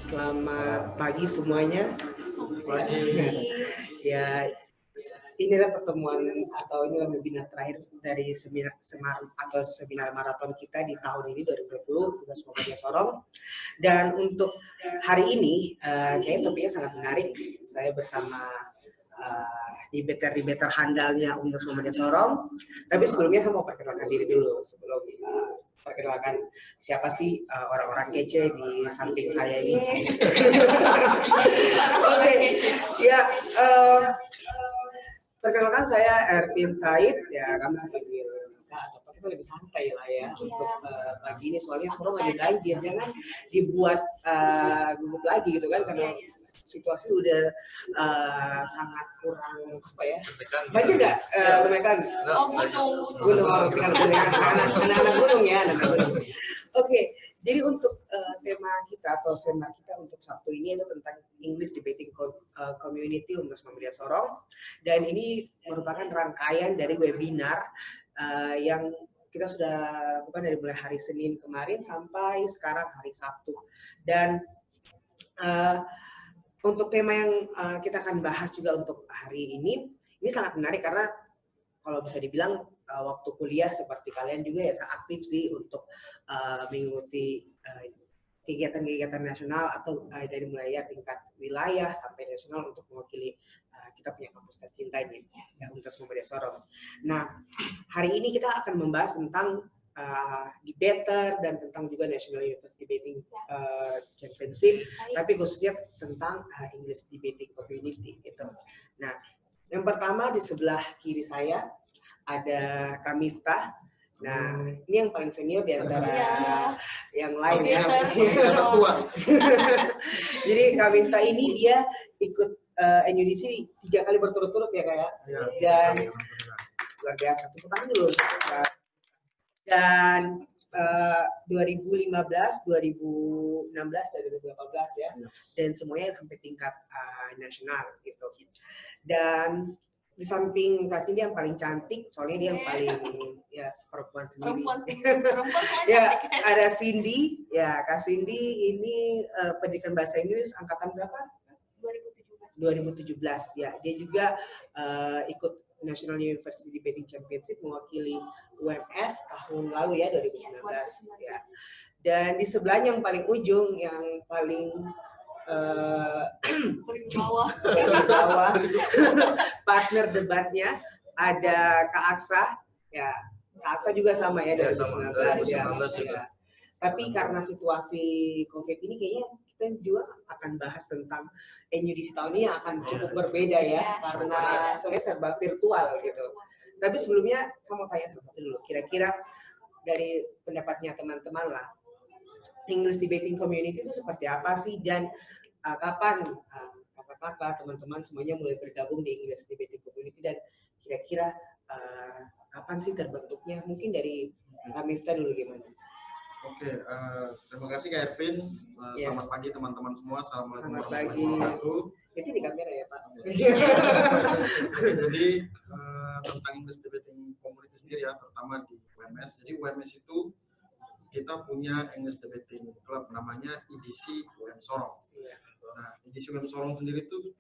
Selamat pagi semuanya. Pagi. Ya, inilah pertemuan atau inilah webinar terakhir dari seminar maraton kita di tahun ini 2020 Tugas Muhammadiyah Sorong. Dan untuk hari ini kayaknya topiknya sangat menarik. Saya bersama debater handalnya Tugas Muhammadiyah Sorong. Tapi sebelumnya saya mau perkenalkan diri dulu sebelum perkenalkan siapa sih orang-orang kece di samping saya ini. Oke, ya. Perkenalkan saya Ervin Said, ya kami panggil atau kita lebih santai lah ya untuk pagi ini, soalnya Sorong lagi banjir, jangan dibuat gugup lagi gitu kan, karena situasi udah sangat kurang apa ya, banjir nggak mereka? Gunung, anak-anak gunung ya, anak-anak gunung. Oke, jadi untuk tema kita atau seminar kita untuk Sabtu ini itu tentang English Debating Community untuk Muhammadiyah Sorong, dan ini merupakan rangkaian dari webinar yang kita sudah lakukan dari mulai hari Senin kemarin sampai sekarang hari Sabtu. Dan untuk tema yang kita akan bahas juga untuk hari ini sangat menarik karena kalau bisa dibilang waktu kuliah seperti kalian juga ya aktif sih untuk mengikuti kegiatan-kegiatan nasional atau dari mulai tingkat wilayah sampai nasional untuk mewakili kita punya kampus tercinta ini ya, Universitas Muhammadiyah Sorong. Nah, hari ini kita akan membahas tentang debater dan tentang juga National University Debating Championship, tapi khususnya tentang English Debating Community gitu. Nah, yang pertama di sebelah kiri saya ada Kak Miftah. Nah, ini yang paling senior di antara yang lain ya. Jadi Kak Miftah ini dia ikut NUDC 3 kali berturut-turut ya Kak ya. Dan luar biasa, tepuk tangan dulu. Dan 2015, 2016, dan 2018 ya, dan semuanya sampai tingkat nasional gitu. Dan di samping Kak Cindy yang paling cantik, soalnya dia yang paling ya perempuan sendiri. Ya, ada Cindy, ya Kak Cindy ini pendidikan bahasa Inggris angkatan berapa? 2017 ya. Dia juga ikut National University Debating Championship mewakili UMS tahun lalu ya, 2019 ya. Dan di sebelahnya yang paling ujung, yang paling bawah partner debatnya ada Kak Aksa ya. Kak Aksa juga sama ya, 2019 ya. Tapi karena situasi COVID ini kayaknya kita juga akan bahas tentang NUDC tahun ini yang akan cukup berbeda ya, karena sebenarnya serba virtual gitu. Tapi sebelumnya saya mau tanya satu dulu, kira-kira dari pendapatnya teman-teman lah, English Debating Community itu seperti apa sih, dan kapan kakak-kakak, teman-teman semuanya mulai bergabung di English Debating Community, dan kira-kira kapan sih terbentuknya? Mungkin dari Kak Miftah dulu gimana? Oke, terima kasih Kak Ervin. Selamat pagi teman-teman semua. Assalamualaikum warahmatullahi wabarakatuh. Itu di kamera ya Pak. Jadi tentang English Debating Community sendiri ya, terutama di UMS. Jadi UMS itu kita punya English Debating Club namanya EDC UM Sorong. Nah, EDC UM Sorong sendiri itu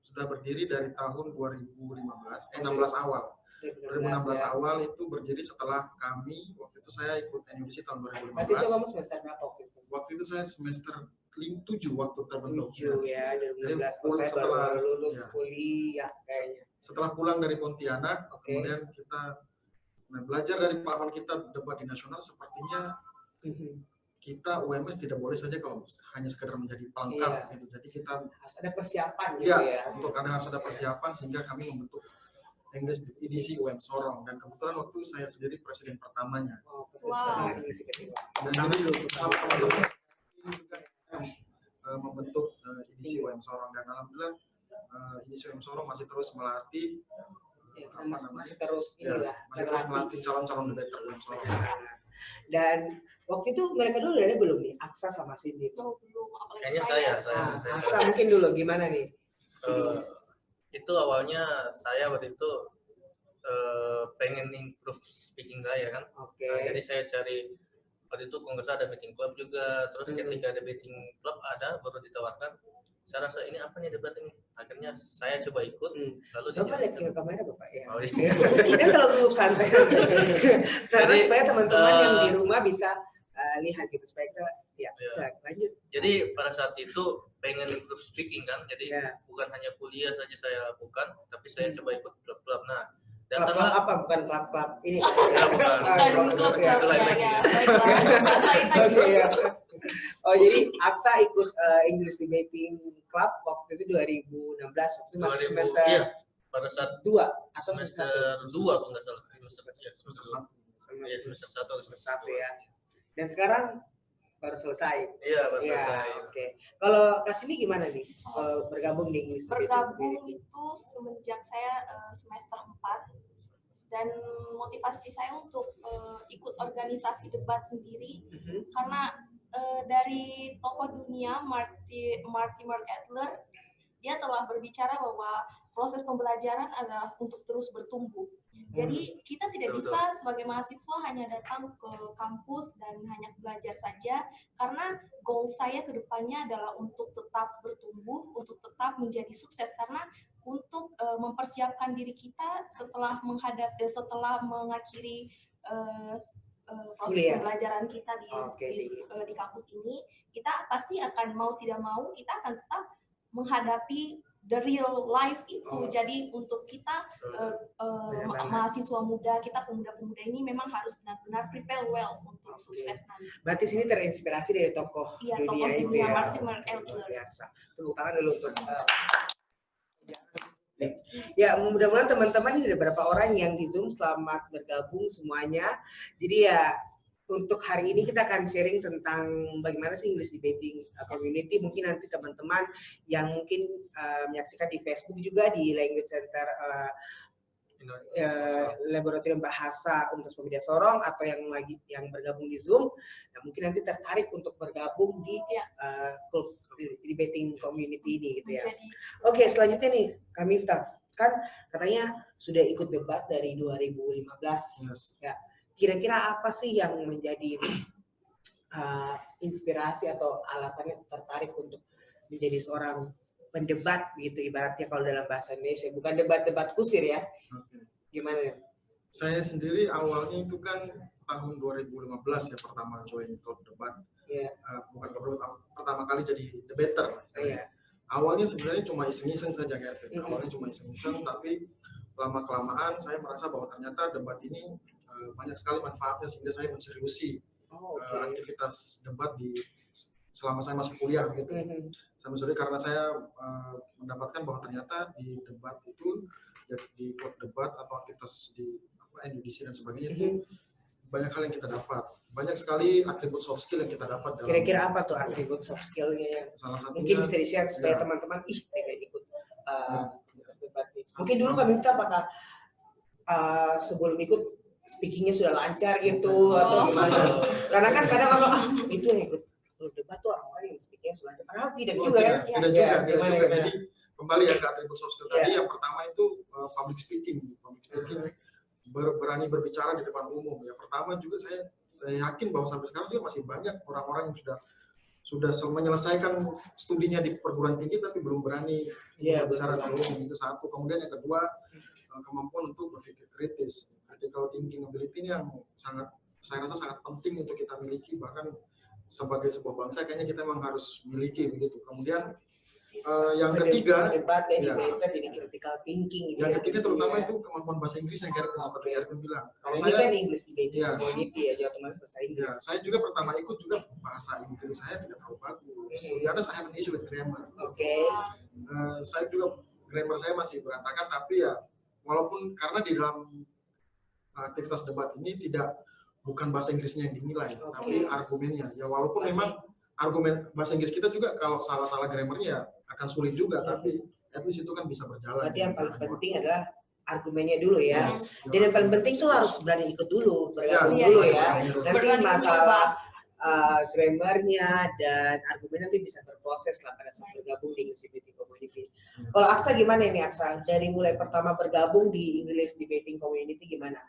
sudah berdiri dari tahun 16 awal. 2016 awal itu berdiri setelah kami, waktu itu saya ikut NUDC tahun 2015. Waktu itu kamu semester berapa waktu itu? Waktu itu saya semester 7 waktu terbentuk. 7 ya, 2016 setelah lulus kuliah kayaknya. Setelah pulang dari Pontianak, kemudian kita belajar dari pengalaman kita debat di nasional, sepertinya kita UMS tidak boleh saja kalau hanya sekedar menjadi pelengkap gitu. Jadi kita harus ada persiapan gitu ya. Harus ada persiapan sehingga kami membentuk English EDC UM Sorong, dan kebetulan waktu saya sendiri presiden pertamanya. Wow. Dan membentuk EDC UM Sorong, dan alhamdulillah EDC UM Sorong masih terus melatih masih terus melatih calon-calon debater UM Sorong. Dan waktu itu mereka dulu ada belum nih, Aksa sama Cindy itu? Kayaknya saya. Aksa mungkin dulu gimana nih? Itu awalnya saya waktu itu pengen improve speaking saya kan. Okay. Nah, jadi saya cari waktu itu kalau nggak salah ada debating club juga. Terus ketika debating club ada baru ditawarkan, saya rasa ini apa nih debat ini, akhirnya saya coba ikut. Lalu Bapak lihat ke kamera Bapak ya. Oh, iya. Kan kalau grup santai karena Jadi, supaya teman-teman yang di rumah bisa lihat gitu supaya kita bisa lanjut. Jadi pada saat itu pengen ikut speaking kan, jadi bukan hanya kuliah saja saya lakukan, tapi saya coba ikut klub-klub. Nah, datanglah apa bukan klub-klub ini bukan klub-klub ya. Oke ya. Oh jadi Aksa ikut English Debating Club waktu itu 2016 waktu masih semester pada saat 2 atau semester 2 kalau nggak salah, semester 1 ya. Dan sekarang baru selesai. Iya, baru selesai. Oke. Kalau Kasimi gimana nih? Bergabung di English Debating Bergabung itu semenjak saya semester 4 dan motivasi saya untuk ikut organisasi debat sendiri karena dari tokoh dunia Mortimer Adler, dia telah berbicara bahwa proses pembelajaran adalah untuk terus bertumbuh. Jadi kita tidak bisa sebagai mahasiswa hanya datang ke kampus dan hanya belajar saja, karena goal saya ke depannya adalah untuk tetap bertumbuh, untuk tetap menjadi sukses, karena untuk mempersiapkan diri kita setelah mengakhiri proses pembelajaran kita di kampus ini, kita pasti akan mau tidak mau kita akan tetap menghadapi the real life itu. Jadi untuk kita mahasiswa muda, kita pemuda-pemuda ini memang harus benar-benar prepare well untuk sukses nanti. Berarti sini terinspirasi dari tokoh dunia itu ya. Mortimer Adler. Biasa. Tepuk tangan dulu untuk ya, mudah-mudahan teman-teman ini ada beberapa orang yang di Zoom, selamat bergabung semuanya. Jadi ya untuk hari ini kita akan sharing tentang bagaimana sih English Debating Community. Mungkin nanti teman-teman yang mungkin menyaksikan di Facebook juga di Language Center Laboratorium Bahasa Universitas Pemuda Sorong, atau yang bergabung di Zoom, nah, mungkin nanti tertarik untuk bergabung di klub debating community ini gitu ya. Oke, selanjutnya nih Kak Miftah, kan katanya sudah ikut debat dari 2015. Ya. Kira-kira apa sih yang menjadi inspirasi atau alasannya tertarik untuk menjadi seorang pendebat gitu, ibaratnya kalau dalam bahasa Indonesia, bukan debat-debat kusir ya. Gimana? Saya sendiri awalnya itu kan tahun 2015 ya pertama join klub debat. Bukan pertama kali jadi debater. Awalnya sebenarnya cuma iseng-iseng saja Kevin. Awalnya cuma iseng-iseng, tapi lama-kelamaan saya merasa bahwa ternyata debat ini banyak sekali manfaatnya, sehingga saya menseriusi aktivitas debat selama saya masih kuliah gitu. Saya menseriusi karena saya mendapatkan bahwa ternyata di debat itu, ya, di klub debat atau aktivitas di NUDC dan sebagainya itu banyak hal yang kita dapat. Banyak sekali atribut soft skill yang kita dapat. Kira-kira apa tuh atribut soft skill-nya? Salah satunya, mungkin bisa di-share supaya teman-teman pengen ikut debat. Mungkin dulu Kak Minta apakah sebelum ikut speakingnya sudah lancar gitu atau gimana? Karena kan kadang kalau itu yang ikut debat tuh orang-orang yang speakingnya sudah lancar. Padahal tidak juga ya. Tidak juga. Jadi kembali ya ke atribut soft skill tadi. Yang pertama itu public speaking. Berani berbicara di depan umum. Yang pertama juga saya yakin bahwa sampai sekarang juga masih banyak orang-orang yang sudah menyelesaikan studinya di perguruan tinggi tapi belum berani berbicara di umum. Itu satu. Kemudian yang kedua, kemampuan untuk berpikir kritis. Critical thinking ability ini yang saya rasa sangat penting untuk kita miliki, bahkan sebagai sebuah bangsa kayaknya kita memang harus miliki begitu. Kemudian yang ketiga, jadi critical thinking. Yang ketiga terutama itu kemampuan bahasa Inggris yang seperti Erwin bilang. Kalau saya kan English debating community ya, otomatis bahasa Inggris. Saya juga pertama ikut juga bahasa Inggris saya tidak terlalu bagus. Karena saya have an issue with grammar. Saya juga grammar saya masih berantakan, tapi ya walaupun karena di dalam aktivitas debat ini bukan bahasa Inggrisnya yang dinilai, tapi argumennya. Ya walaupun memang argumen bahasa Inggris kita juga kalau salah-salah grammarnya ya akan sulit juga, tapi at least itu kan bisa berjalan. Berarti yang paling penting adalah argumennya dulu ya. Dan yang paling penting tuh harus berani ikut dulu, bergabung dulu ya. Nanti masalah grammarnya dan argumen nanti bisa berproses lah pada saat bergabung di English Debating Community. Kalau Aksa gimana ini Aksa? Dari mulai pertama bergabung di English Debating Community gimana?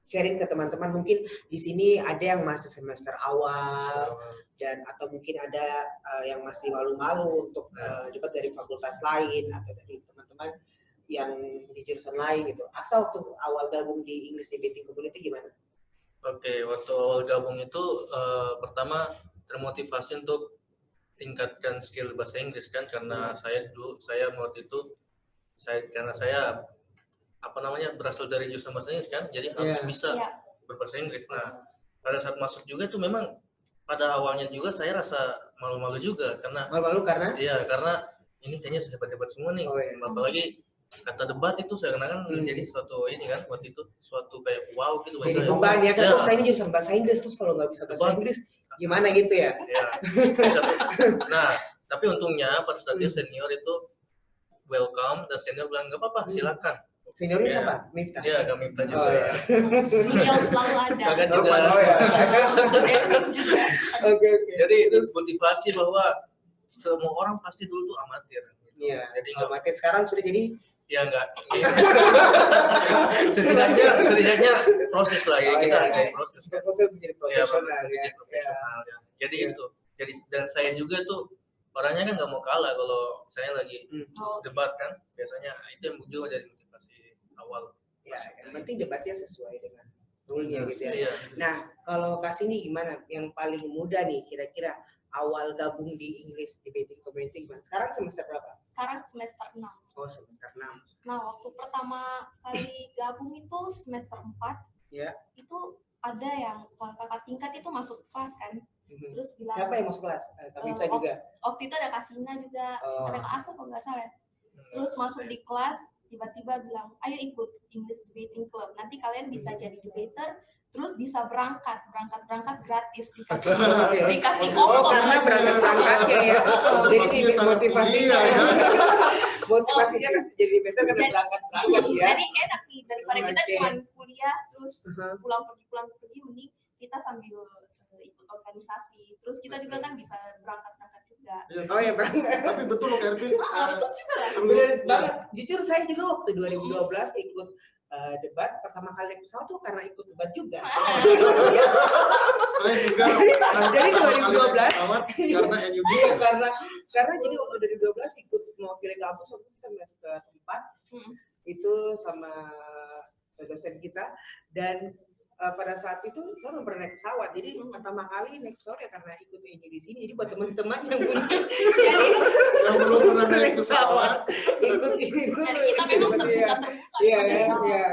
sharing ke teman-teman, mungkin di sini ada yang masih semester awal dan atau mungkin ada yang masih malu-malu untuk debat dari fakultas lain atau dari teman-teman yang di jurusan lain gitu. Asa waktu awal gabung di English Debating Community gimana? Oke, waktu awal gabung itu pertama termotivasi untuk tingkatkan skill bahasa Inggris kan, karena saya waktu itu karena saya berasal dari jurusan bahasa Inggris kan, jadi harus bisa berbahasa Inggris. Nah, pada saat masuk juga tuh memang pada awalnya juga saya rasa malu-malu juga karena ini kayaknya hebat-hebat semua nih. Apalagi kata debat itu saya kenal kan menjadi suatu ini kan, waktu itu suatu kayak wow gitu. Jadi beban ya kan, saya ini jurusan bahasa Inggris, terus kalau nggak bisa bahasa Inggris gimana gitu ya? Nah, tapi untungnya pada saat dia senior itu welcome, dan senior bilang nggak apa-apa, silakan. Seniornya siapa? Miftah? Iya, Kak Miftah juga. Beliau selalu ada. Kakak juga. Dr. Erwin juga. Oke. Jadi itu motivasi bahwa semua orang pasti dulu tuh amatir. Iya. Jadi amatir sekarang sudah jadi? Ya enggak. setidaknya proses lah ya, kita hargai proses. Proses menjadi profesional ya. Jadi itu. Jadi dan saya juga tuh orangnya kan nggak mau kalah kalau saya lagi debat kan. Biasanya itu yang juga dari awal. Ya, yang penting debatnya sesuai dengan rule-nya gitu ya. Iya. Nah, kalau kasih nih gimana? Yang paling mudah nih kira-kira awal gabung di English Debating Community gimana? Sekarang semester berapa? Sekarang semester 6. Oh, semester 6. Nah, waktu pertama kali gabung itu semester 4. Ya. Itu ada yang kakak tingkat itu masuk kelas kan. Terus bilang, siapa yang masuk kelas? Kami juga. Waktu itu ada Kasina juga, ada Kak Aku kalau nggak salah. Terus masuk di kelas, tiba-tiba bilang, ayo ikut English Debating Club, nanti kalian bisa jadi debater, terus bisa berangkat gratis, dikasih ongkos. Karena berangkatnya ya. Jadi motivasinya motivasinya jadi debater karena berangkat ya. Jadi enak nih, daripada kita cuma kuliah terus pulang pergi, mending kita sambil ikut organisasi, terus kita juga kan bisa berangkat juga. Oh ya, berangkat. Tapi betul loh Erwin. Betul juga lah. Benar banget. Jujur saya juga waktu 2012 ikut debat, pertama kali naik pesawat tuh karena ikut debat juga. Saya juga. Jadi 2012 karena NUB. Karena jadi waktu 2012 ikut mewakili kampus waktu semester 4 itu sama dosen kita, dan pada saat itu saya belum pernah naik pesawat, jadi pertama kali naik pesawat ya karena ikut ini di sini. Jadi buat teman-teman yang mungkin yang belum pernah naik pesawat, ikut ini dulu. Jadi kita memang terbuka. Iya,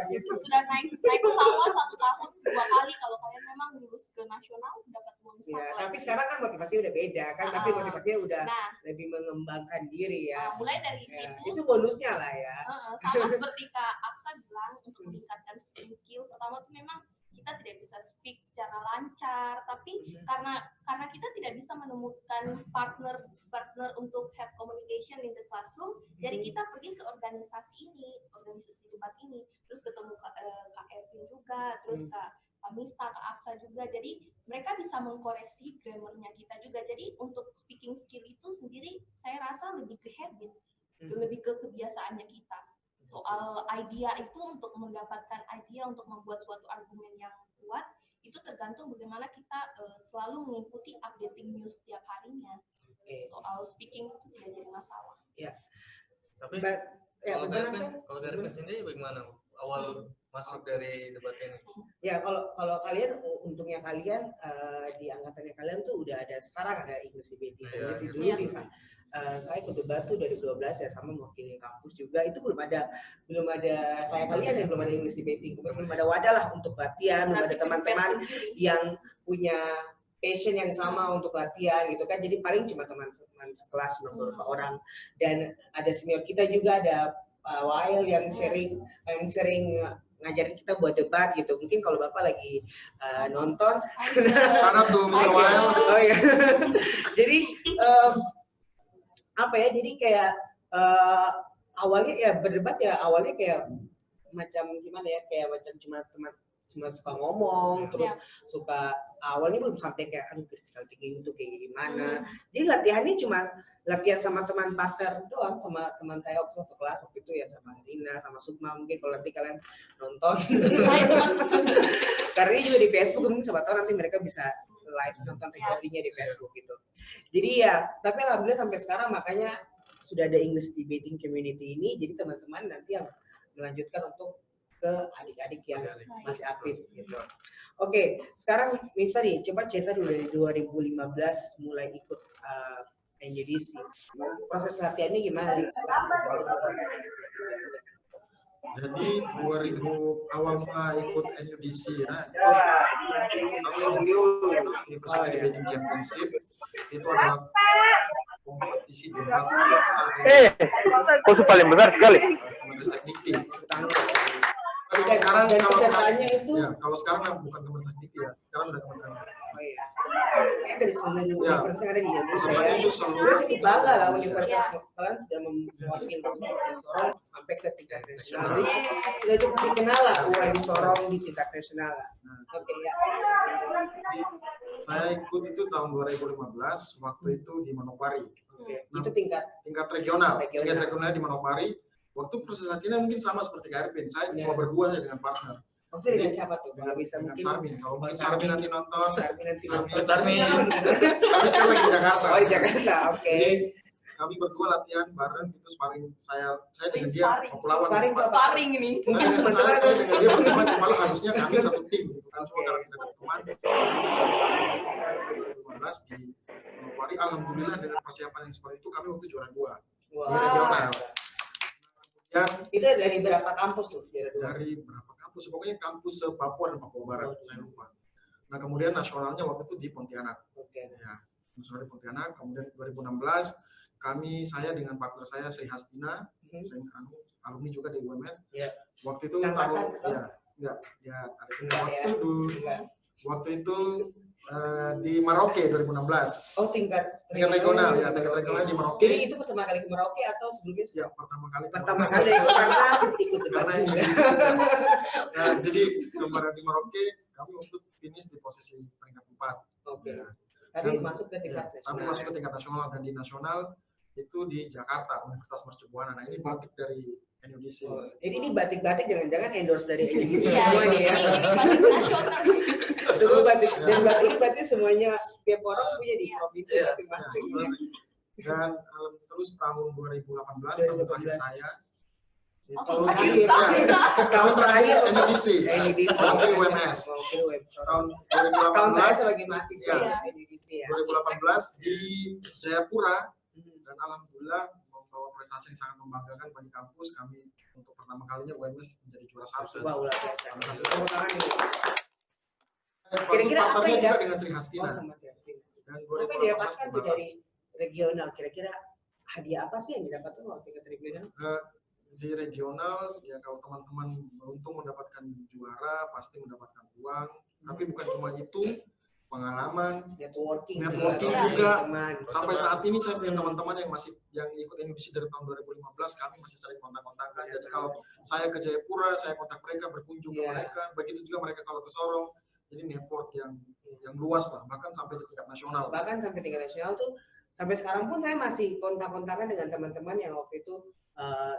gitu. Sudah naik pesawat 1 tahun 2 kali. Kalau kalian memang lulus ke nasional dapat bonus. Ya, tapi sekarang kan motivasinya udah beda kan, tapi motivasinya udah lebih mengembangkan diri ya. Mulai dari situ. Itu bonusnya lah ya. Sama seperti Kak Aksa bilang, untuk meningkatkan skill pertama tuh memang kita tidak bisa speak secara lancar, tapi karena kita tidak bisa menemukan partner untuk have communication in the classroom, jadi kita pergi ke organisasi debat ini, terus ketemu Kak Erwin juga, terus Kak Miftah, Kak Aksa juga, jadi mereka bisa mengkoreksi grammarnya kita juga. Jadi untuk speaking skill itu sendiri saya rasa lebih ke habit, lebih ke kebiasaannya kita. Soal idea itu, untuk mendapatkan idea untuk membuat suatu argumen yang kuat, itu tergantung bagaimana kita selalu mengikuti updating news setiap harinya. Soal speaking itu tidak jadi masalah. Ya. Tapi kalau dari sendiri bagaimana awal masuk dari debat ini? Ya, kalau kalian, untungnya kalian di angkatannya kalian tuh udah ada, sekarang ada English Debating Community. Dulu di saya ikut debat tuh dari 2012 ya, sama mewakili kampus juga. Itu belum ada kayak kalian yang belum ada English Debating, belum ada wadah lah untuk latihan, belum ada teman-teman yang punya passion yang sama untuk latihan gitu kan. Jadi paling cuma teman-teman sekelas beberapa orang, dan ada senior kita juga, ada Pak Wael yang sering ngajarin kita buat debat gitu. Mungkin kalau Bapak lagi nonton, karena tuh Mas Wael. Oh ya. Jadi apa ya, jadi kayak awalnya ya berdebat ya, awalnya kayak macam gimana ya, kayak macam cuma teman cuma suka ngomong, terus Iya. suka awalnya belum sampai kayak aduh critical thinking itu kayak gimana. Jadi latihannya cuma latihan sama teman partner doang, sama teman saya waktu satu kelas waktu itu ya, sama Rina, sama Sukma, mungkin kalau nanti kalian nonton. Karena ini juga di Facebook, mungkin siapa tahu nanti mereka bisa live nonton recordingnya di Facebook gitu. Jadi ya, tapi alhamdulillah sampai sekarang makanya sudah ada English debating community ini, jadi teman-teman nanti yang melanjutkan untuk ke adik-adik yang masih aktif gitu. Oke, sekarang Miftah nih, coba cerita dulu dari 2015 mulai ikut NUDC. Proses latihannya gimana? Jadi 2000 awal mulai ikut NUDC ya, University Debating Championship itu adalah kompetisi debat kok paling besar sekali. Kemenristek Dikti. Dan pesertanya itu Kalau sekarang bukan Kemenristek Dikti ya, sekarang udah Kementerian. oh iya. Kayak dari seluruh universitas yang ada di Indonesia Pesertanya ya. itu seluruh Berarti bangga lah universitas kalian sudah mewakili Sorong sampai ke tingkat nasional. Sudah cukup dikenal lah UM Sorong di tingkat nasional lah. Oke ya. Saya ikut itu tahun 2015, waktu itu di Manokwari. Oke. Itu tingkat Regional. Tingkat regionalnya di Manokwari. Waktu proses latihannya mungkin sama seperti Kak Ervin. Saya cuma berdua ya dengan partner. Oke, dengan siapa tuh? Kalau bisa Dengan mungkin Sarmin. Kalau mungkin Sarmin nanti nonton. Sarmin nanti nonton. Sarmin. Tapi saya lagi di Jakarta. Oh di Jakarta, oke. Jadi kami berdua latihan bareng itu sparring saya dengan dia melawan. Sparring ini. Mungkin saya teman-teman dengan dia berteman, malah harusnya kami satu tim gitu kan, cuma karena kita berteman. 2015 di Manokwari, alhamdulillah dengan persiapan yang seperti itu kami waktu juara 2 di regional. Dan Itu dari berapa kampus tuh? dari berapa kampus? Pokoknya kampus Papua dan Papua Barat, saya lupa. Nah kemudian nasionalnya waktu itu di Pontianak. Oke. Ya, nasional di Pontianak. Kemudian 2016 saya dengan partner saya Sri Hastina, alumni juga di UMS. Ya. Waktu itu Sangkatan, waktu itu di Merauke 2016. Oh tingkat regional ya, tingkat regional di Merauke. Jadi itu pertama kali ke Merauke atau sebelumnya? Ya, pertama kali karena ikut karena debat juga. Nah, jadi kemarin di Merauke kami untuk finish di posisi peringkat 4. Oke. Ya. Tapi Dan- masuk ke tingkat Kami nasional. masuk ke tingkat nasional, dan di nasional itu di Jakarta, Universitas Mercubuana. Nah, ini batik dari NUDC. Oh, jadi ini batik-batik jangan-jangan endorse dari NUDC Iya, semua nih ya. ini batik nasional. Semua batik dan batik ini berarti semuanya setiap orang punya di provinsi Iya. masing-masing. Dan terus tahun 2018 tahun terakhir saya itu Tahun terakhir, tahun terakhir NUDC, NUDC, wakil UMS. Tahun Tahun terakhir 2018 sebagai mahasiswa Iya. NUDC ya. 2018 di Jayapura, dan alhamdulillah membawa prestasi yang sangat membanggakan bagi kampus. Kami untuk pertama kalinya UMS menjadi juara 1. Wah, luar biasa. Tepuk tangan nih. Kira-kira Kira-kira apa partnernya yang juga dapat- dengan Sri Hastina. Oh, sama Sri. Dan Apa yang 2018 didapatkan tuh dari regional? Kira-kira hadiah apa sih yang didapatkan waktu tingkat regional? di regional ya, kalau teman-teman beruntung mendapatkan juara pasti mendapatkan uang, tapi bukan cuma itu, pengalaman, Networking juga. teman. sampai saat ini saya punya teman-teman yang ikut NUDC dari tahun 2015, kami masih sering kontak-kontakan. Jadi kalau saya ke Jayapura, saya kontak mereka, berkunjung ke Iya. mereka, begitu juga mereka kalau ke Sorong. Jadi network yang luas lah, bahkan sampai di tingkat nasional. Bahkan sampai tingkat nasional tuh, sampai sekarang pun saya masih kontak-kontakan dengan teman-teman yang waktu itu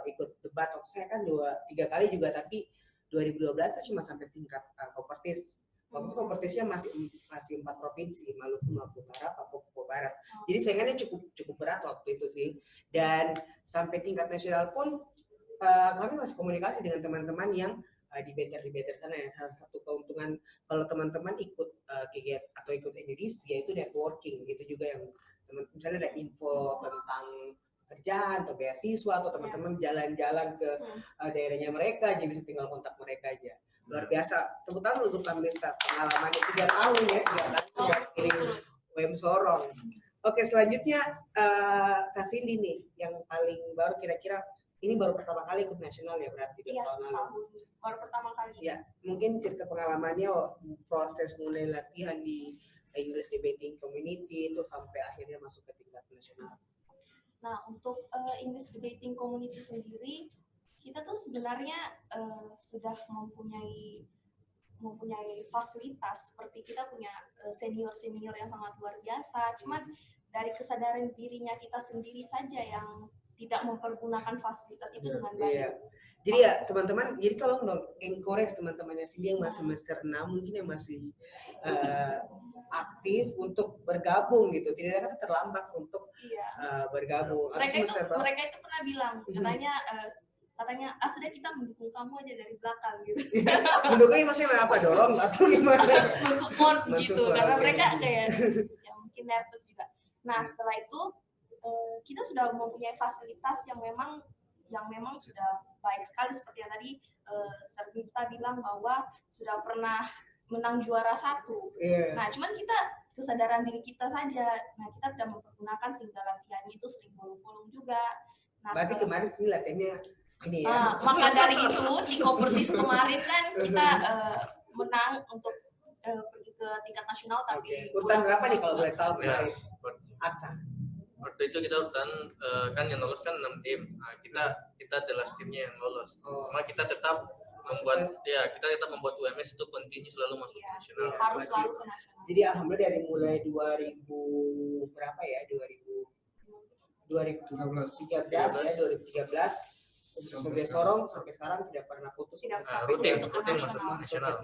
ikut debat. Waktu saya kan 2-3 kali juga, tapi 2012 itu cuma sampai tingkat kompetis. Waktu itu kompetisnya masih 4 provinsi, Maluku, Maluku Utara, Papua Barat. Jadi saingannya cukup berat waktu itu sih. Dan sampai tingkat nasional pun kami masih komunikasi dengan teman-teman yang debater sana. Yang salah satu keuntungan kalau teman-teman ikut kegiatan atau ikut NUDC yaitu networking. Itu juga yang misalnya ada info tentang kerjaan atau beasiswa, atau teman-teman jalan-jalan ke daerahnya mereka, jadi bisa tinggal kontak mereka aja. Luar biasa. Tepuk tangan untuk Tamrita, pengalamannya 3 tahun ya, 3 tahun kirim UM Sorong. Oke, selanjutnya Kak Cindy nih, yang paling baru, kira-kira ini baru pertama kali ikut nasional ya berarti Iya, tahun lalu. baru pertama kali. Ya, mungkin cerita pengalamannya proses mulai latihan di English Debating Community itu sampai akhirnya masuk ke tingkat nasional. Nah, untuk English Debating Community sendiri, kita tuh sebenarnya sudah mempunyai mempunyai fasilitas seperti kita punya senior-senior yang sangat luar biasa, cuman dari kesadaran dirinya kita sendiri saja yang tidak mempergunakan fasilitas itu dengan baik. Iya. Jadi ya teman-teman, jadi tolong dong encourage teman-temannya Cindy yang masih semester 6, mungkin yang masih aktif untuk bergabung gitu. Tidak akan terlambat untuk bergabung. Mereka itu pernah bilang, katanya sudah kita mendukung kamu aja dari belakang gitu. Mendukungnya maksudnya apa, dorong atau gimana? Mensupport gitu, karena mereka kayak ya mungkin nervous juga. Nah setelah itu kita sudah mempunyai fasilitas yang memang sudah baik sekali, seperti yang tadi Sir Miftah bilang bahwa sudah pernah menang juara 1. Nah cuman kita kesadaran diri kita saja, nah kita tidak mempergunakan sehingga latihannya itu sering bolong-bolong juga. Nah, berarti kemarin sih latihannya ini ya. Maka dari itu di kompetisi kemarin kan kita menang untuk pergi ke tingkat nasional, tapi urutan berapa nih kalau boleh tahu kemarin? Aksa. Waktu itu kita urutan kan yang lolos kan 6 tim. Nah, kita the last timnya yang lolos. Cuma kita tetap membuat UMS itu continue selalu masuk ke nasional. Harus selalu ke nasional. Jadi alhamdulillah dari mulai 2000 berapa ya? 2013 ya, 2013 sampai Sorong sampai sekarang tidak pernah putus rutin masuk ke nasional.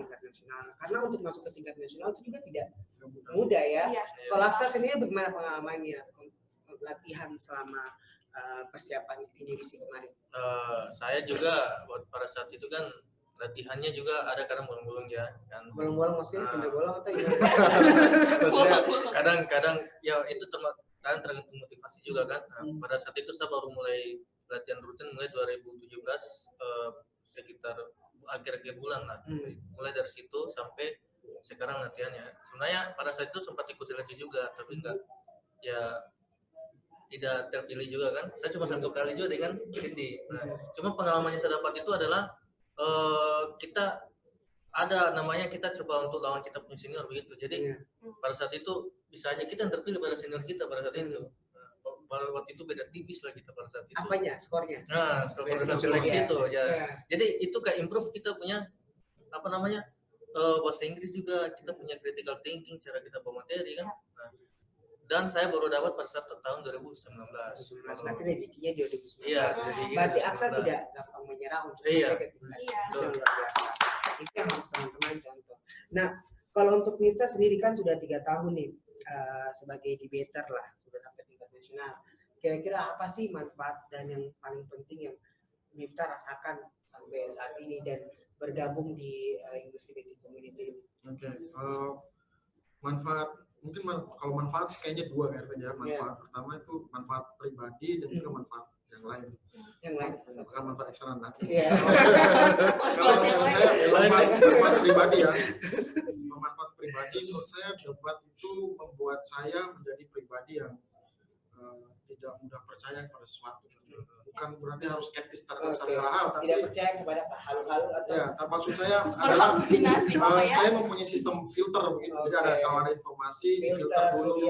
Karena untuk masuk ke tingkat nasional itu juga tidak mudah ya. Kalau Aksa sendiri bagaimana pengalamannya latihan selama persiapan Indonesia kemarin? Saya juga pada saat itu kan latihannya juga ada kadang bolong-bolong ya kan. Bolong-bolong maksudnya senda bolong atau kadang-kadang ya itu tergantung motivasi juga kan. Pada saat itu saya baru mulai latihan rutin mulai 2017 sekitar akhir-akhir bulan lah. Mulai dari situ sampai sekarang latihannya. Sebenarnya pada saat itu sempat ikut seleksi juga, tapi tidak terpilih juga kan. Saya cuma 1 kali juga dengan Cindy. Nah, cuma pengalaman yang saya dapat itu adalah kita ada namanya kita coba untuk lawan kita punya senior begitu. Jadi pada saat itu bisa aja kita yang terpilih pada senior kita pada saat itu. Pada waktu itu beda tipis lah kita pada saat itu. Apanya? Skornya? Nah, skor seleksi itu ya. Jadi itu kayak improve kita punya bahasa Inggris juga, kita punya critical thinking, cara kita pemateri kan. Nah, dan saya baru dapat pada saat tahun 2019. Berarti rezekinya di 2019. Iya, berarti Aksa tidak gampang menyerah untuk iya. Itu luar biasa. Itu yang harus teman-teman contoh. Nah, kalau untuk Miftah sendiri kan sudah 3 tahun nih sebagai debater lah, sudah sampai tingkat nasional. Kira-kira apa sih manfaat dan yang paling penting yang Miftah rasakan sampai saat ini dan bergabung di English Debating Community? Manfaat mungkin kalau manfaat kayaknya 2 kan ya. Manfaat pertama itu manfaat pribadi dan juga manfaat yang lain. Bukan manfaat eksternal nanti. Kalau saya manfaat pribadi ya. Manfaat pribadi menurut saya debat itu membuat saya menjadi pribadi yang tidak mudah percaya pada sesuatu. Bukan berarti harus skeptis terhadap segala hal, tapi tidak percaya kepada halu-halu atau ya, maksud saya adalah saya mempunyai sistem filter begitu. Jadi ada kalau ada informasi filter dulu,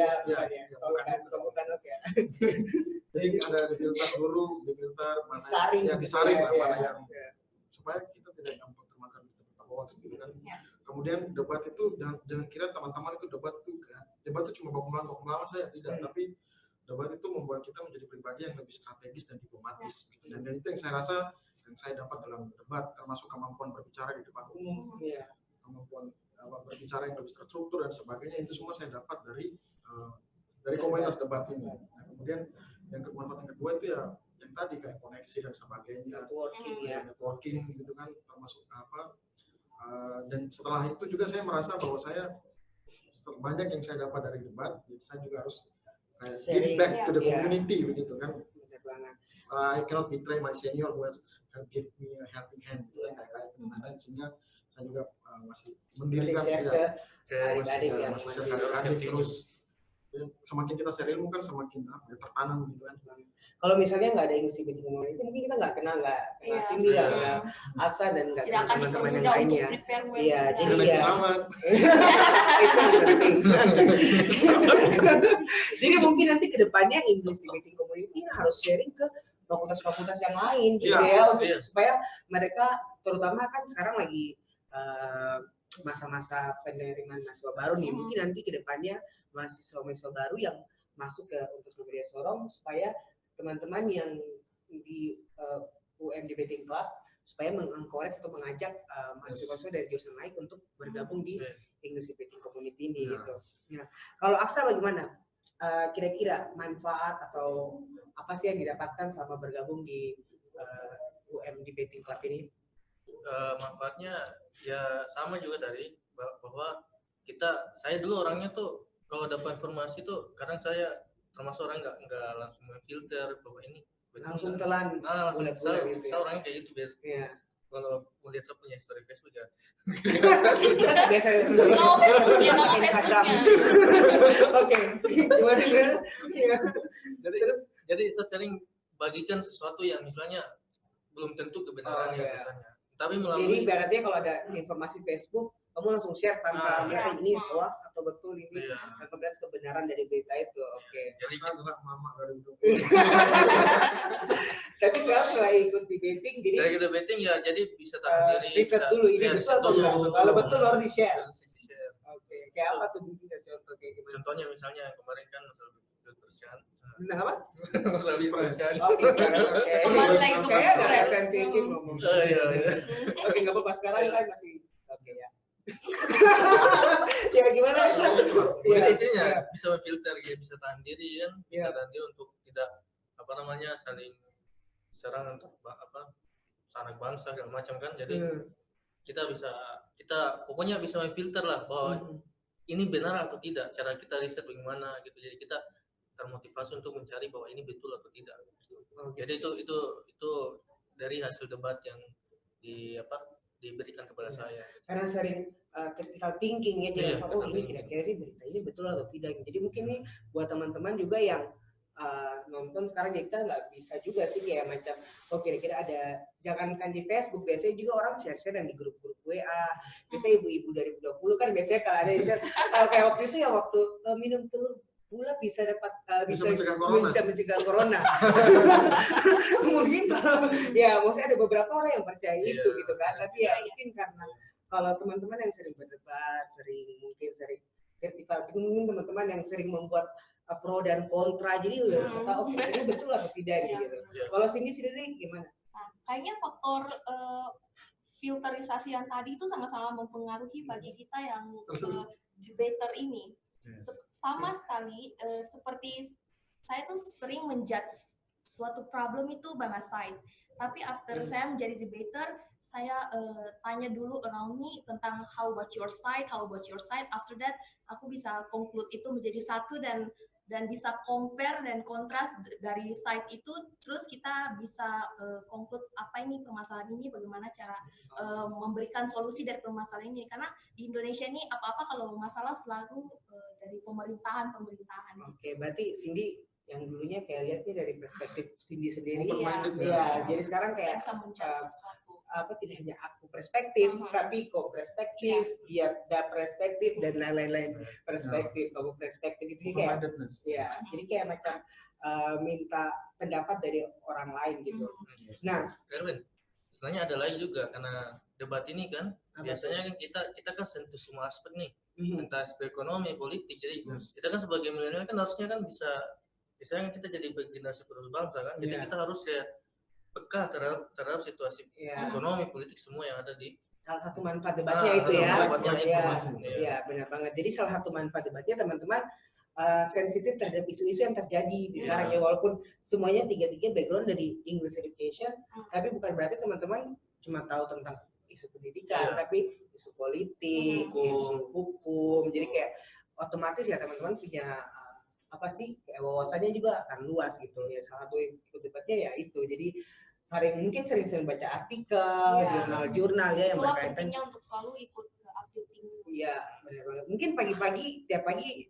jadi ada filter dulu, filter mana yang disaring lah mana yang supaya kita tidak gampang termakan hoax gitu kan. Kemudian debat itu jangan kira teman-teman itu debat itu cuma baku-baku saya tidak, tapi debat itu membuat kita menjadi pribadi yang lebih strategis dan diplomatis. Dan itu yang saya rasa yang saya dapat dalam debat, termasuk kemampuan berbicara di depan umum, kemampuan berbicara yang lebih terstruktur dan sebagainya, itu semua saya dapat dari komunitas debat ini. Nah, kemudian manfaat yang kedua itu ya yang tadi kayak koneksi dan sebagainya, networking gitu kan, termasuk dan setelah itu juga saya merasa bahwa banyak yang saya dapat dari debat, jadi saya juga harus give back to the community begitu kan. I cannot betray my senior who has give me a helping hand kayak sehingga saya juga masih mendirikan masih terus semakin kita share ilmu kan semakin tertanam gitu kan. Kalau misalnya nggak ada English Debating Community mungkin kita nggak kenal Cindy, nggak Aksa dan nggak teman-teman yang lainnya. Iya, jadi ya. Jadi mungkin nanti kedepannya English Debating Community harus sharing ke fakultas-fakultas yang lain gitu ya, untuk supaya mereka terutama kan sekarang lagi masa-masa penerimaan mahasiswa baru nih, mungkin nanti ke depannya mahasiswa baru yang masuk ke Universitas Muhammadiyah Sorong supaya teman-teman yang di UM Debating Club supaya mengkorek atau mengajak mahasiswa dari jurusan lain untuk bergabung di English Debating Community ini gitu. Ya. Kalau Aksa bagaimana? Kira-kira manfaat atau apa sih yang didapatkan selama bergabung di UM Debating Club ini? Manfaatnya ya sama juga tadi, bahwa saya dulu orangnya tuh kalau dapat informasi tuh kadang saya termasuk orang nggak langsung memfilter bahwa ini langsung telan. Saya orangnya kayak gitu biasa. Yeah. Kalau melihat saya punya story Facebook ya. Biasanya Instagram. Oke, gimana? Jadi saya sering bagikan sesuatu yang misalnya belum tentu kebenarannya misalnya. Tapi melalui. Jadi berarti kalau ada informasi Facebook, kamu langsung share tanpa ini hoax atau betul ini tanpa melihat kebenaran dari berita itu. Oke. Jadi kita bukan mama dari itu. Tapi setelah ikut debating, jadi saya ikut debating ya, jadi bisa tahu diri. Riset dulu ini betul atau enggak. Kalau betul baru di share. Oke. Kayak apa tuh mungkin kasih contoh kayak gimana? Contohnya misalnya kemarin kan masalah Pilpres. Tentang apa? Masalah Pilpres. Oke. Kayak agak sensitif ngomong. Iya. Oke, nggak apa-apa sekarang kan masih oke ya. Ya gimana? Ya intinya bisa memfilter, ya bisa tahan diri kan, bisa tahan diri untuk tidak saling serang untuk sanak bangsa segala macam kan. Jadi kita pokoknya bisa memfilter lah bahwa ini benar atau tidak, cara kita riset bagaimana gitu. Jadi kita termotivasi untuk mencari bahwa ini betul atau tidak. Jadi itu dari hasil debat yang diberikan kepada saya. Karena sering critical thinking ya, jadi ini kira-kira ini berita ini betul atau tidak. Jadi mungkin ini buat teman-teman juga yang nonton sekarang, ya kita nggak bisa juga sih kayak macam kira-kira ada, jangankan di Facebook, biasanya juga orang share-share dan di grup-grup WA. Biasanya ibu-ibu dari 20 kan biasanya kalau ada share kayak waktu itu ya, waktu minum telur bulat bisa dapat bisa mencegah corona. Mungkin kalau ya maksudnya ada beberapa orang yang percaya itu gitu kan, tapi ya mungkin karena kalau teman-teman yang sering berdebat, sering critical, mungkin teman-teman yang sering membuat pro dan kontra, jadi udah bisa tahu ini betul atau tidak gitu. Kalau sendiri gimana? Nah, kayaknya faktor filterisasi yang tadi itu sama-sama mempengaruhi bagi kita yang debater ini. Sama sekali seperti saya tuh sering menjudge suatu problem itu by my side, tapi after saya menjadi debater, saya tanya dulu around me tentang how about your side, after that aku bisa conclude itu menjadi satu dan bisa compare dan kontras dari side itu, terus kita bisa conclude apa ini permasalahan ini, bagaimana cara memberikan solusi dari permasalahan ini. Karena di Indonesia ini apa-apa kalau masalah selalu dari pemerintahan. Oke, berarti Cindy yang dulunya kayak lihatnya dari perspektif Cindy sendiri. Ya. Jadi sekarang kayak tidak hanya aku perspektif, tapi kok perspektif, dia ada perspektif dan lain-lain perspektif, kamu perspektif itu kayak jadi kayak macam minta pendapat dari orang lain gitu. Nah, sebenarnya ada lagi juga, karena debat ini kan biasanya kan kita kan sentuh semua aspek nih, entah aspek ekonomi, politik. Jadi kita kan sebagai milenial kan harusnya kan bisa, misalnya kita jadi generasi penerus bangsa kan, jadi kita harus kayak peka terhadap situasi ekonomi, politik semua yang ada di. Salah satu manfaat debatnya itu ya, benar banget. Jadi salah satu manfaat debatnya teman-teman sensitif terhadap isu-isu yang terjadi di sekarang ya, walaupun semuanya tiga-tiga background dari English education, tapi bukan berarti teman-teman cuma tahu tentang isu pendidikan, tapi isu politik, isu hukum. Jadi kayak otomatis ya teman-teman punya kayak wawasannya juga akan luas gitu ya. Salah satu ikut debatnya ya itu. Jadi mungkin sering baca artikel, jurnal-jurnal ya yang berkaitan. Pentingnya untuk selalu ikut updating. Iya, benar banget. Mungkin pagi-pagi tiap pagi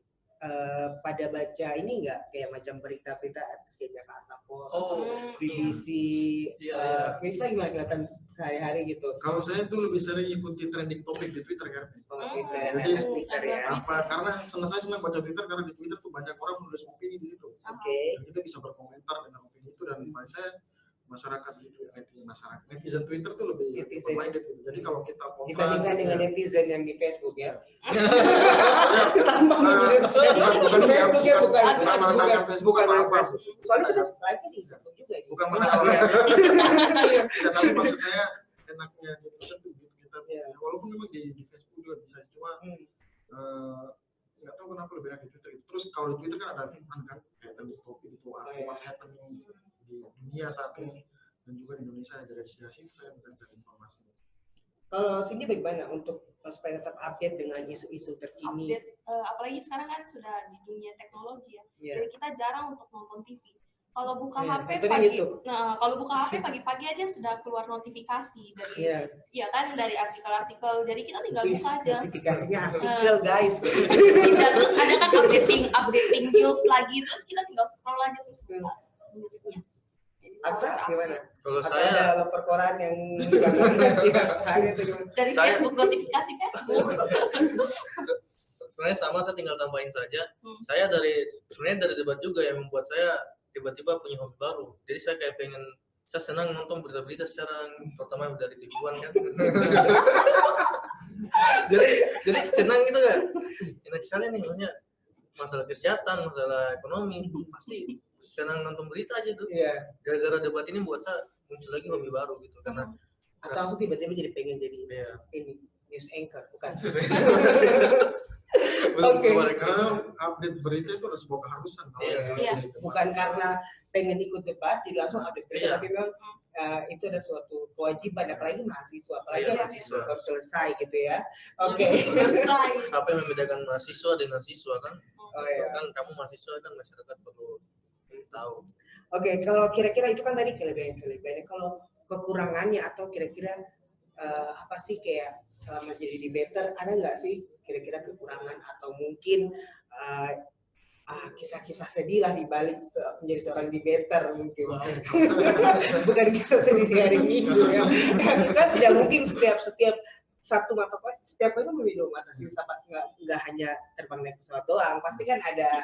pada baca ini nggak kayak macam berita-berita kayak Jakarta Post, BBC, kita gimana kelihatan sehari-hari gitu. Kalau saya tuh lebih sering ikuti trending topik di Twitter kan. Twitter ya. Karena saya senang baca Twitter, karena di Twitter tuh banyak orang menulis opini di situ. Oke. Dan kita bisa berkomentar dengan opini itu, dan menurut saya masyarakat gitu, netizen Twitter tuh lebih Netizen. open-minded gitu. Jadi kalau kita kontra Dibandingkan dengan ya, netizen yang di Facebook ya. bukan menangkan Facebook bukan apa-apa. Soalnya kita live-nya di Facebook juga. Bukan menangkan tapi maksud saya enaknya di Twitter tuh gitu kita walaupun memang di Facebook juga bisa, cuma nggak tahu kenapa lebih enak di Twitter gitu. Terus kalau di Twitter kan ada kan kayak tentang topik itu what's happening di dunia saat ini dan juga di Indonesia. Dari situ saya mencari informasi. Kalau Cindy bagaimana untuk supaya tetap update dengan isu-isu terkini? Apalagi sekarang kan sudah di dunia teknologi ya. Iya. Jadi kita jarang untuk nonton TV. Kalau buka Iya, HP contohnya pagi, YouTube. kalau buka HP pagi-pagi aja sudah keluar notifikasi dari, ya kan, dari artikel-artikel. Jadi kita tinggal buka aja. Notifikasinya artikel guys. Tidak, terus ada kan updating news lagi, terus kita tinggal scroll aja terus buka newsnya. Jadi Aksa gimana? Kalau Atau saya ada loper koran yang dari Facebook, notifikasi Facebook. sebenarnya sama, saya tinggal tambahin saja. Saya sebenarnya dari debat juga yang membuat saya tiba-tiba punya hobi baru. Jadi saya kayak saya senang nonton berita-berita secara pertama dari TV-an kan. jadi senang gitu kan. Enak sekali nih, maksudnya masalah kesehatan, masalah ekonomi, pasti senang nonton berita aja tuh. Iya. Gara-gara debat ini buat saya muncul lagi hobi baru gitu karena Atau aku tiba-tiba jadi pengen jadi ini news anchor, bukan? Oke. Karena update berita itu adalah sebuah keharusan. Iya. Bukan karena pengen ikut debat, jadi langsung update berita, Iya. tapi memang itu ada suatu kewajiban, apalagi mahasiswa, apalagi Iya, mahasiswa baru selesai gitu ya. Oke. Selesai. apa yang membedakan mahasiswa dengan siswa kan? Oh iya. Kan kamu mahasiswa kan masyarakat perlu tahu. Oke, kalau kira-kira itu kan tadi kelebihan-kelebihannya, kalau kekurangannya atau kira-kira apa sih kayak selama jadi debater, ada nggak sih kira-kira kekurangan atau mungkin kisah-kisah sedih lah di balik menjadi seorang debater mungkin. Bukan kisah sedih di hari Minggu ya. Kan tidak mungkin setiap satu mata setiap itu memilih mata sih, nggak hanya terbang naik pesawat doang, pasti kan ada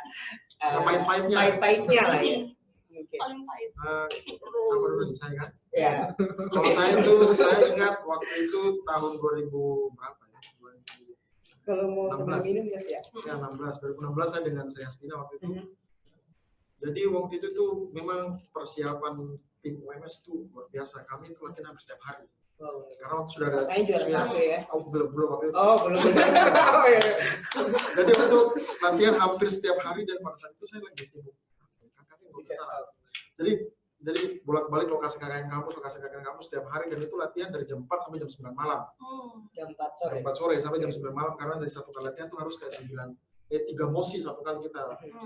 pahit-pahitnya lah ya. Mungkin. Paling pahit. Sama dulu saya kan. Ya. Kalau saya ingat waktu itu tahun 2000 berapa ya? Kalau mau 16. sambil minum ya. Ya 2016 saya dengan Sri Hastina waktu itu. Jadi waktu itu tuh memang persiapan tim UMS itu luar biasa. Kami itu latihan hampir setiap hari. Oh. Karena waktu sudah ada. Kayaknya juara satu ya. Oh belum waktu itu. Oh belum. Oh ya. Jadi waktu latihan hampir setiap hari dan pada saat itu saya lagi sibuk. Jadi bolak-balik lokasi KKN kampus setiap hari, dan itu latihan dari jam 4 sampai jam 9 malam. Jam 4 sore. Jam 4 sore sampai jam 9 malam, karena dari satu kali latihan tuh harus kayak 3 mosi satu kali kita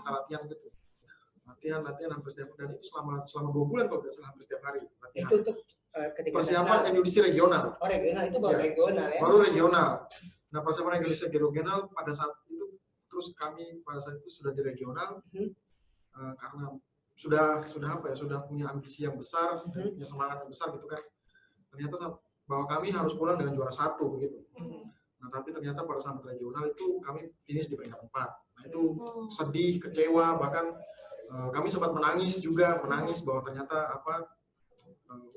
latihan gitu. Latihan hampir setiap hari, dan itu selama 2 bulan kalau tidak salah hampir setiap hari latihan. Itu untuk ketika persiapan edisi regional. Oh regional, itu baru regional ya. Baru regional. Nah persiapan Indonesia regional pada saat itu, terus kami pada saat itu sudah di regional karena sudah punya ambisi yang besar, punya semangat yang besar gitu kan. Ternyata bahwa kami harus pulang dengan juara 1 begitu. Nah tapi ternyata pada saat regional itu kami finish di peringkat 4. Nah itu sedih, kecewa, bahkan kami sempat menangis bahwa ternyata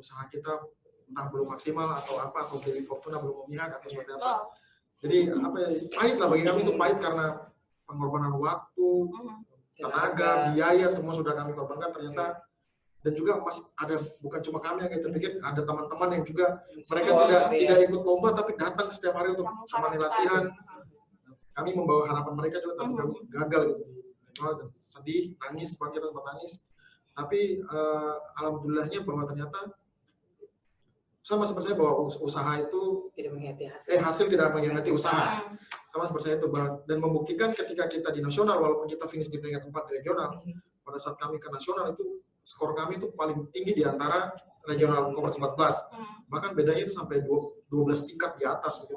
usaha kita entah belum maksimal atau Dewi Fortuna belum memihak atau seperti apa. Jadi pahit lah bagi kami, itu pahit karena pengorbanan waktu, tenaga, biaya, semua sudah kami korbankan ternyata. Dan juga masih ada, bukan cuma kami yang kita pikir, ada teman-teman yang juga mereka tidak ikut lomba tapi datang setiap hari untuk menemani latihan. Kami membawa harapan mereka juga, tapi kami gagal gitu. Sedih, nangis, kita sempat nangis. Tapi alhamdulillahnya bahwa ternyata sama seperti saya, bahwa usaha itu tidak mengkhianati hasil. Hasil tidak mengkhianati usaha. Sama seperti saya itu, dan membuktikan ketika kita di nasional, walaupun kita finish di peringkat 4 di regional, pada saat kami ke nasional itu skor kami itu paling tinggi di antara regional nomor 14. Bahkan bedanya itu sampai 12 tingkat di atas gitu.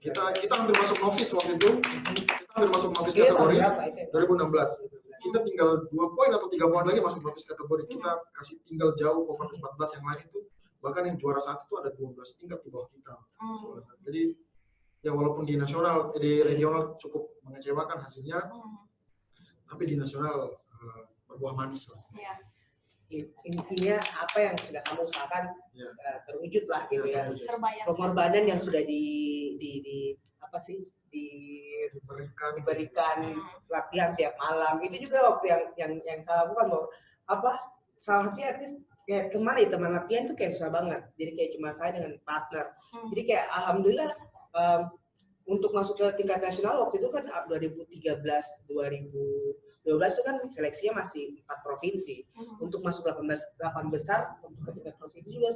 Jadi kita hampir masuk novice waktu itu. Kita hampir masuk novice kategori 2016. Kita tinggal 2 poin atau 3 poin lagi masuk novice kategori. Kita kasih tinggal jauh Kopertas 14 yang lain itu. Bahkan yang juara 1 itu ada 12 tingkat di bawah kita. Jadi ya walaupun di nasional, di regional cukup mengecewakan hasilnya, tapi di nasional berbuah manis lah. intinya apa yang sudah kamu usahakan terwujud lah gitu ya. Terbayar. Pengorbanan yang sudah di apa sih diberikan latihan tiap malam itu juga waktu yang saya lakukan bahwa apa salah satunya kayak kemarin teman latihan itu kayak susah banget, jadi kayak cuma saya dengan partner. Jadi kayak alhamdulillah untuk masuk ke tingkat nasional waktu itu kan 2013 2012 itu kan seleksinya masih 4 provinsi. Untuk masuk 8 besar untuk ke tingkat provinsi juga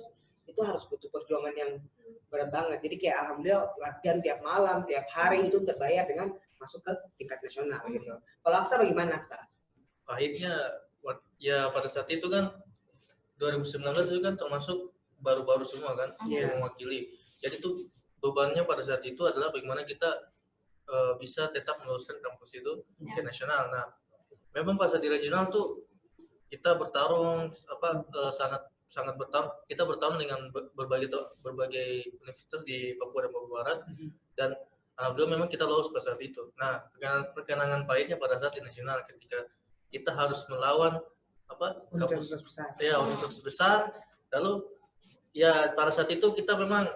itu harus butuh perjuangan yang berat banget. Jadi kayak alhamdulillah latihan tiap malam, tiap hari itu terbayar dengan masuk ke tingkat nasional gitu. Kalau Aksa bagaimana Aksa? Pahitnya ya pada saat itu kan 2019 itu kan termasuk baru-baru semua kan yang mewakili. Jadi tuh bebannya pada saat itu adalah bagaimana kita bisa tetap meneruskan kampus itu ke nasional. Nah, memang pada saat di regional tuh kita bertarung sangat bertarung. Kita bertarung dengan berbagai universitas di Papua dan Papua Barat, dan alhamdulillah memang kita lolos pada saat itu. Nah, kenangan pahitnya pada saat di nasional ketika kita harus melawan Universitas besar. Ya, universitas besar. Lalu ya pada saat itu kita memang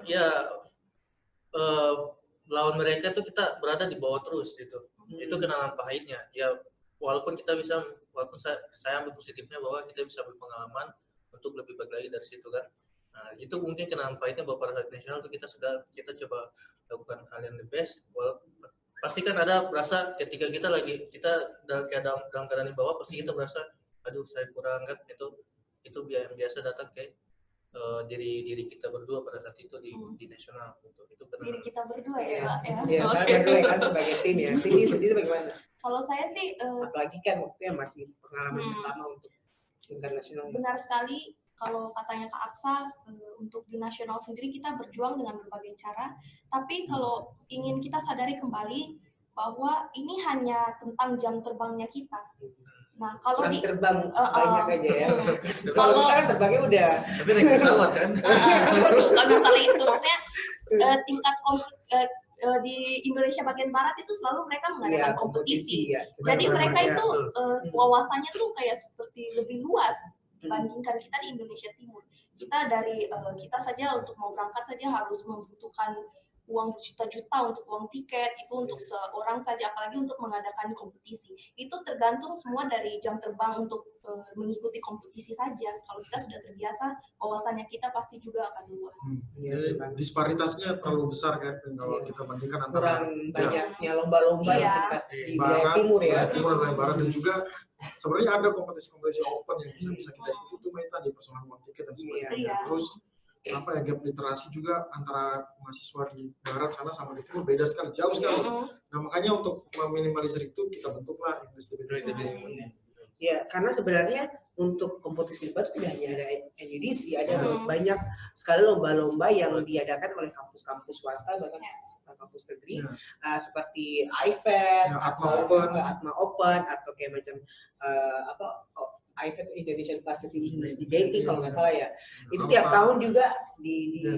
lawan mereka itu kita berada di bawah terus gitu. Itu kenangan pahitnya. Ya walaupun saya ambil positifnya bahwa kita bisa berpengalaman untuk lebih baik lagi dari situ kan. Nah, itu mungkin kenangan pahitnya bahwa pada saat nasional itu kita coba lakukan hal yang the best. Pasti kan ada rasa ketika kita dalam keadaan di bawah, pasti kita merasa aduh saya kurang kan, itu yang biasa datang ke diri kita berdua pada saat itu di nasional gitu. Itu Diri kita berdua ya Pak ya. Iya, berdua kan sebagai tim ya. Sendiri bagaimana? Kalau saya sih apalagi kan waktunya masih pengalaman pertama untuk tingkat nasional. Benar sekali kalau katanya Kak Aksa, untuk di nasional sendiri kita berjuang dengan berbagai cara, tapi kalau ingin kita sadari kembali bahwa ini hanya tentang jam terbangnya kita. Nah, kalau jam terbang banyak aja ya. Kalau kita kan terbangnya udah. Tapi naik pesawat kan? Bukan masalah itu, maksudnya tingkat di Indonesia bagian barat itu selalu mereka mengadakan kompetisi. Ya. Jadi mereka itu wawasannya tuh kayak seperti lebih luas dibandingkan kita di Indonesia Timur. Kita kita saja untuk mau berangkat saja harus membutuhkan uang juta-juta untuk uang tiket, itu untuk seorang saja, apalagi untuk mengadakan kompetisi. Itu tergantung semua dari jam terbang untuk mengikuti kompetisi saja. Kalau kita sudah terbiasa, wawasannya kita pasti juga akan luas. Disparitasnya terlalu besar kan kalau kita bandingkan antara kurang banyaknya lomba-lomba di wilayah timur ya. Timur dan barat, dan juga sebenarnya ada kompetisi-kompetisi open yang bisa kita ikuti itu tadi personal uang tiket dan sebagainya. Terus gap literasi juga antara mahasiswa di barat sana sama di timur beda sekali, jauh sekali. Nah makanya untuk meminimalisir itu kita bentuklah INDSDBT. Ya, karena sebenarnya untuk kompetisi debat tidak hanya ada NUDC, ada banyak sekali lomba-lomba yang diadakan oleh kampus-kampus swasta bahkan kampus negeri, seperti IFED, Atma Open, atau kayak macam IFED Indonesian Varsity English Debating kalau nggak salah ya. Itu tiap tahun juga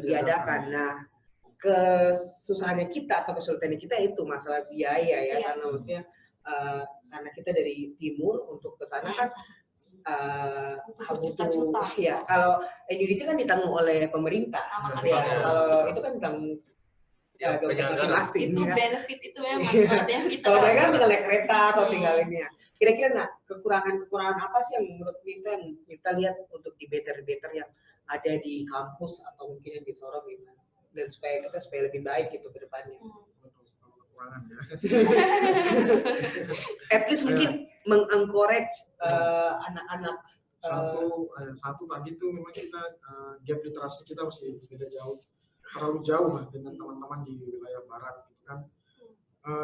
diadakan. Nah, kesusahannya kita atau kesulitannya kita itu masalah biaya ya, karena maksudnya karena kita dari timur untuk ke sana kan butuh ya. Kalau Indonesia kan ditanggung oleh pemerintah, kalau itu kan ditanggung masing-masing. Itu benefit itu memang yang kita. Kalau mereka kan tinggal naik kereta atau tinggal ini ya. Kira-kira kekurangan apa sih yang menurut kita lihat untuk di better yang ada di kampus atau mungkin yang di Sorong gimana? Dan supaya lebih baik gitu ke depannya. Kekurangan ya. At least mungkin mengencourage anak-anak. Satu tadi tuh memang kita gap literasi kita masih beda terlalu jauh lah dengan teman-teman di wilayah barat gitu kan.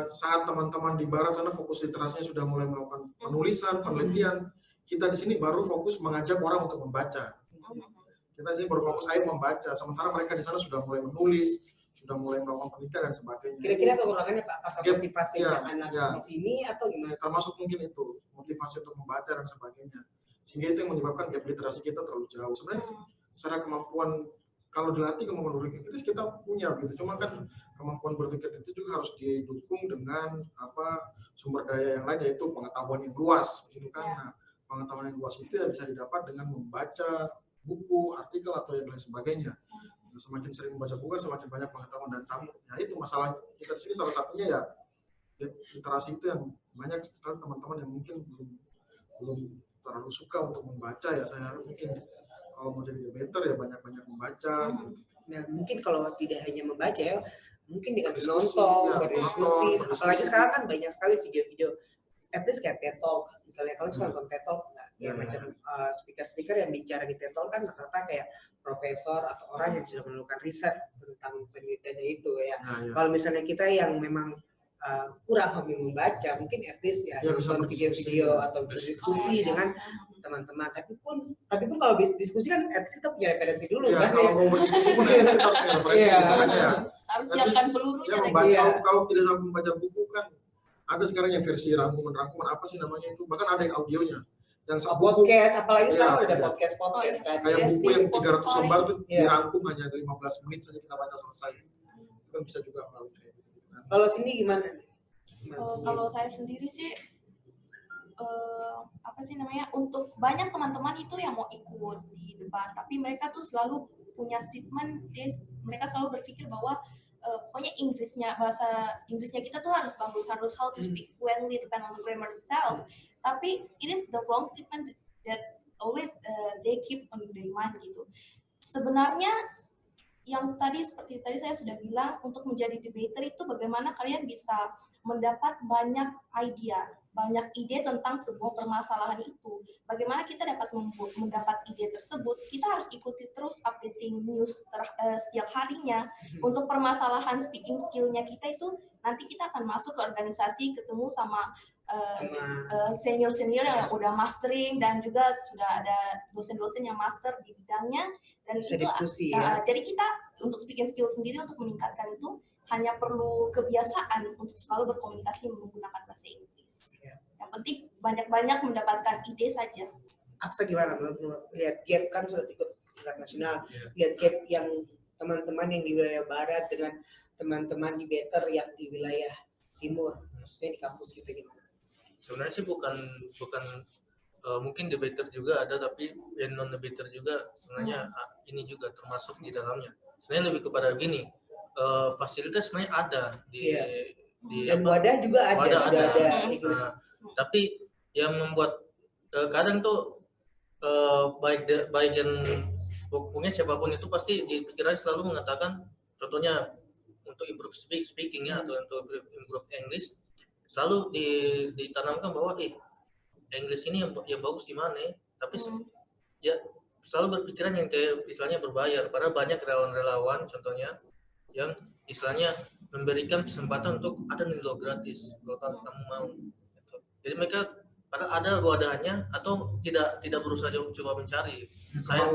Saat teman-teman di barat sana fokus literasinya sudah mulai melakukan penulisan, penelitian, kita di sini baru fokus mengajak orang untuk membaca. Kita di sini baru fokus membaca, sementara mereka di sana sudah mulai menulis, sudah mulai melakukan penelitian dan sebagainya. Kira-kira kekurangannya Pak, apakah motivasi anak di sini atau gimana? Termasuk mungkin itu, motivasi untuk membaca dan sebagainya. Sehingga itu yang menyebabkan gap literasi kita terlalu jauh. Sebenarnya secara kemampuan, kalau dilatih kemampuan berpikir itu kita punya gitu, cuma kan kemampuan berpikir itu juga harus didukung dengan sumber daya yang lain, yaitu pengetahuan yang luas gitu kan. Nah, pengetahuan yang luas itu ya bisa didapat dengan membaca buku, artikel atau yang lain sebagainya. Semakin sering membaca buku semakin banyak pengetahuan dan tamu. Ya itu masalah kita di sini salah satunya ya literasi itu yang banyak sekali teman-teman yang mungkin belum terlalu suka untuk membaca ya. Saya mungkin kalau mau jadi debater ya banyak-banyak membaca. Nah, mungkin kalau tidak hanya membaca ya, mungkin dengan Berdiskusi, menonton, ya, berdiskusi. berdiskusi. Apalagi sekarang kan banyak sekali video-video, at least kayak TED Talk. Misalnya kalau suka nonton TED Talk, macam speaker-speaker yang bicara di TED Talk kan rata-rata kayak profesor atau orang yang sudah melakukan riset tentang penelitiannya itu ya. Kalau misalnya kita yang memang kurang hobi membaca, mungkin at least ya nonton video-video atau berdiskusi dengan teman-teman. Tapi pun kalau diskusi kan at least kita punya referensi dulu ya, kan. Kalau mau berdiskusi pun kita harus punya referensi, makanya ya. Harus siapkan pelurunya. Ya, membaca, kalau tidak sampai membaca buku kan ada sekarang yang versi rangkuman apa sih namanya itu, bahkan ada yang audionya. Yang podcast, apalagi sekarang ada podcast kan. Kayak buku yang 300 lembar itu dirangkum hanya 15 menit saja kita baca selesai. Itu kan bisa juga melalui gitu kan. Kalau sini gimana? Kalau saya sendiri sih apa sih namanya, untuk banyak teman-teman itu yang mau ikut di debat, tapi mereka tuh selalu punya statement, mereka selalu berpikir bahwa pokoknya bahasa Inggrisnya kita tuh harus bagus, harus how to speak fluently, depend on the grammar itself. Tapi it is the wrong statement that always they keep on their mind gitu. Sebenarnya yang seperti tadi saya sudah bilang, untuk menjadi debater itu bagaimana kalian bisa mendapat banyak ide tentang sebuah permasalahan itu. Bagaimana kita dapat mendapat ide tersebut, kita harus ikuti terus updating news setiap harinya. Untuk permasalahan speaking skill-nya kita itu, nanti kita akan masuk ke organisasi, ketemu sama senior-senior yang udah mastering, dan juga sudah ada dosen-dosen yang master di bidangnya, dan bisa itu diskusi, ya. Jadi kita untuk speaking skill sendiri, untuk meningkatkan itu hanya perlu kebiasaan untuk selalu berkomunikasi menggunakan bahasa Inggris. Yang penting banyak-banyak mendapatkan ide saja. Aksa gimana menurut lihat gap, kan sudah ikut tingkat nasional, lihat gap yang teman-teman yang di wilayah barat dengan teman-teman debater yang di wilayah timur, maksudnya di kampus kita gimana? Sebenarnya sih bukan mungkin debater juga ada, tapi yang non debater juga sebenarnya ini juga termasuk di dalamnya. Sebenarnya lebih kepada gini, fasilitas sebenarnya ada di dan wadah juga ada, sudah ada Inggris. Tapi yang membuat kadang tuh baik yang pokoknya siapapun itu pasti di pikiran selalu mengatakan, contohnya untuk improve speaking-nya atau untuk improve English, selalu ditanamkan bahwa English ini yang bagus di mana, tapi ya selalu berpikiran yang kayak misalnya berbayar, padahal banyak relawan-relawan contohnya yang istilahnya memberikan kesempatan untuk ada nilai gratis kalau kamu mau. Jadi mereka pada ada wadahnya atau tidak berusaha coba mencari. Saya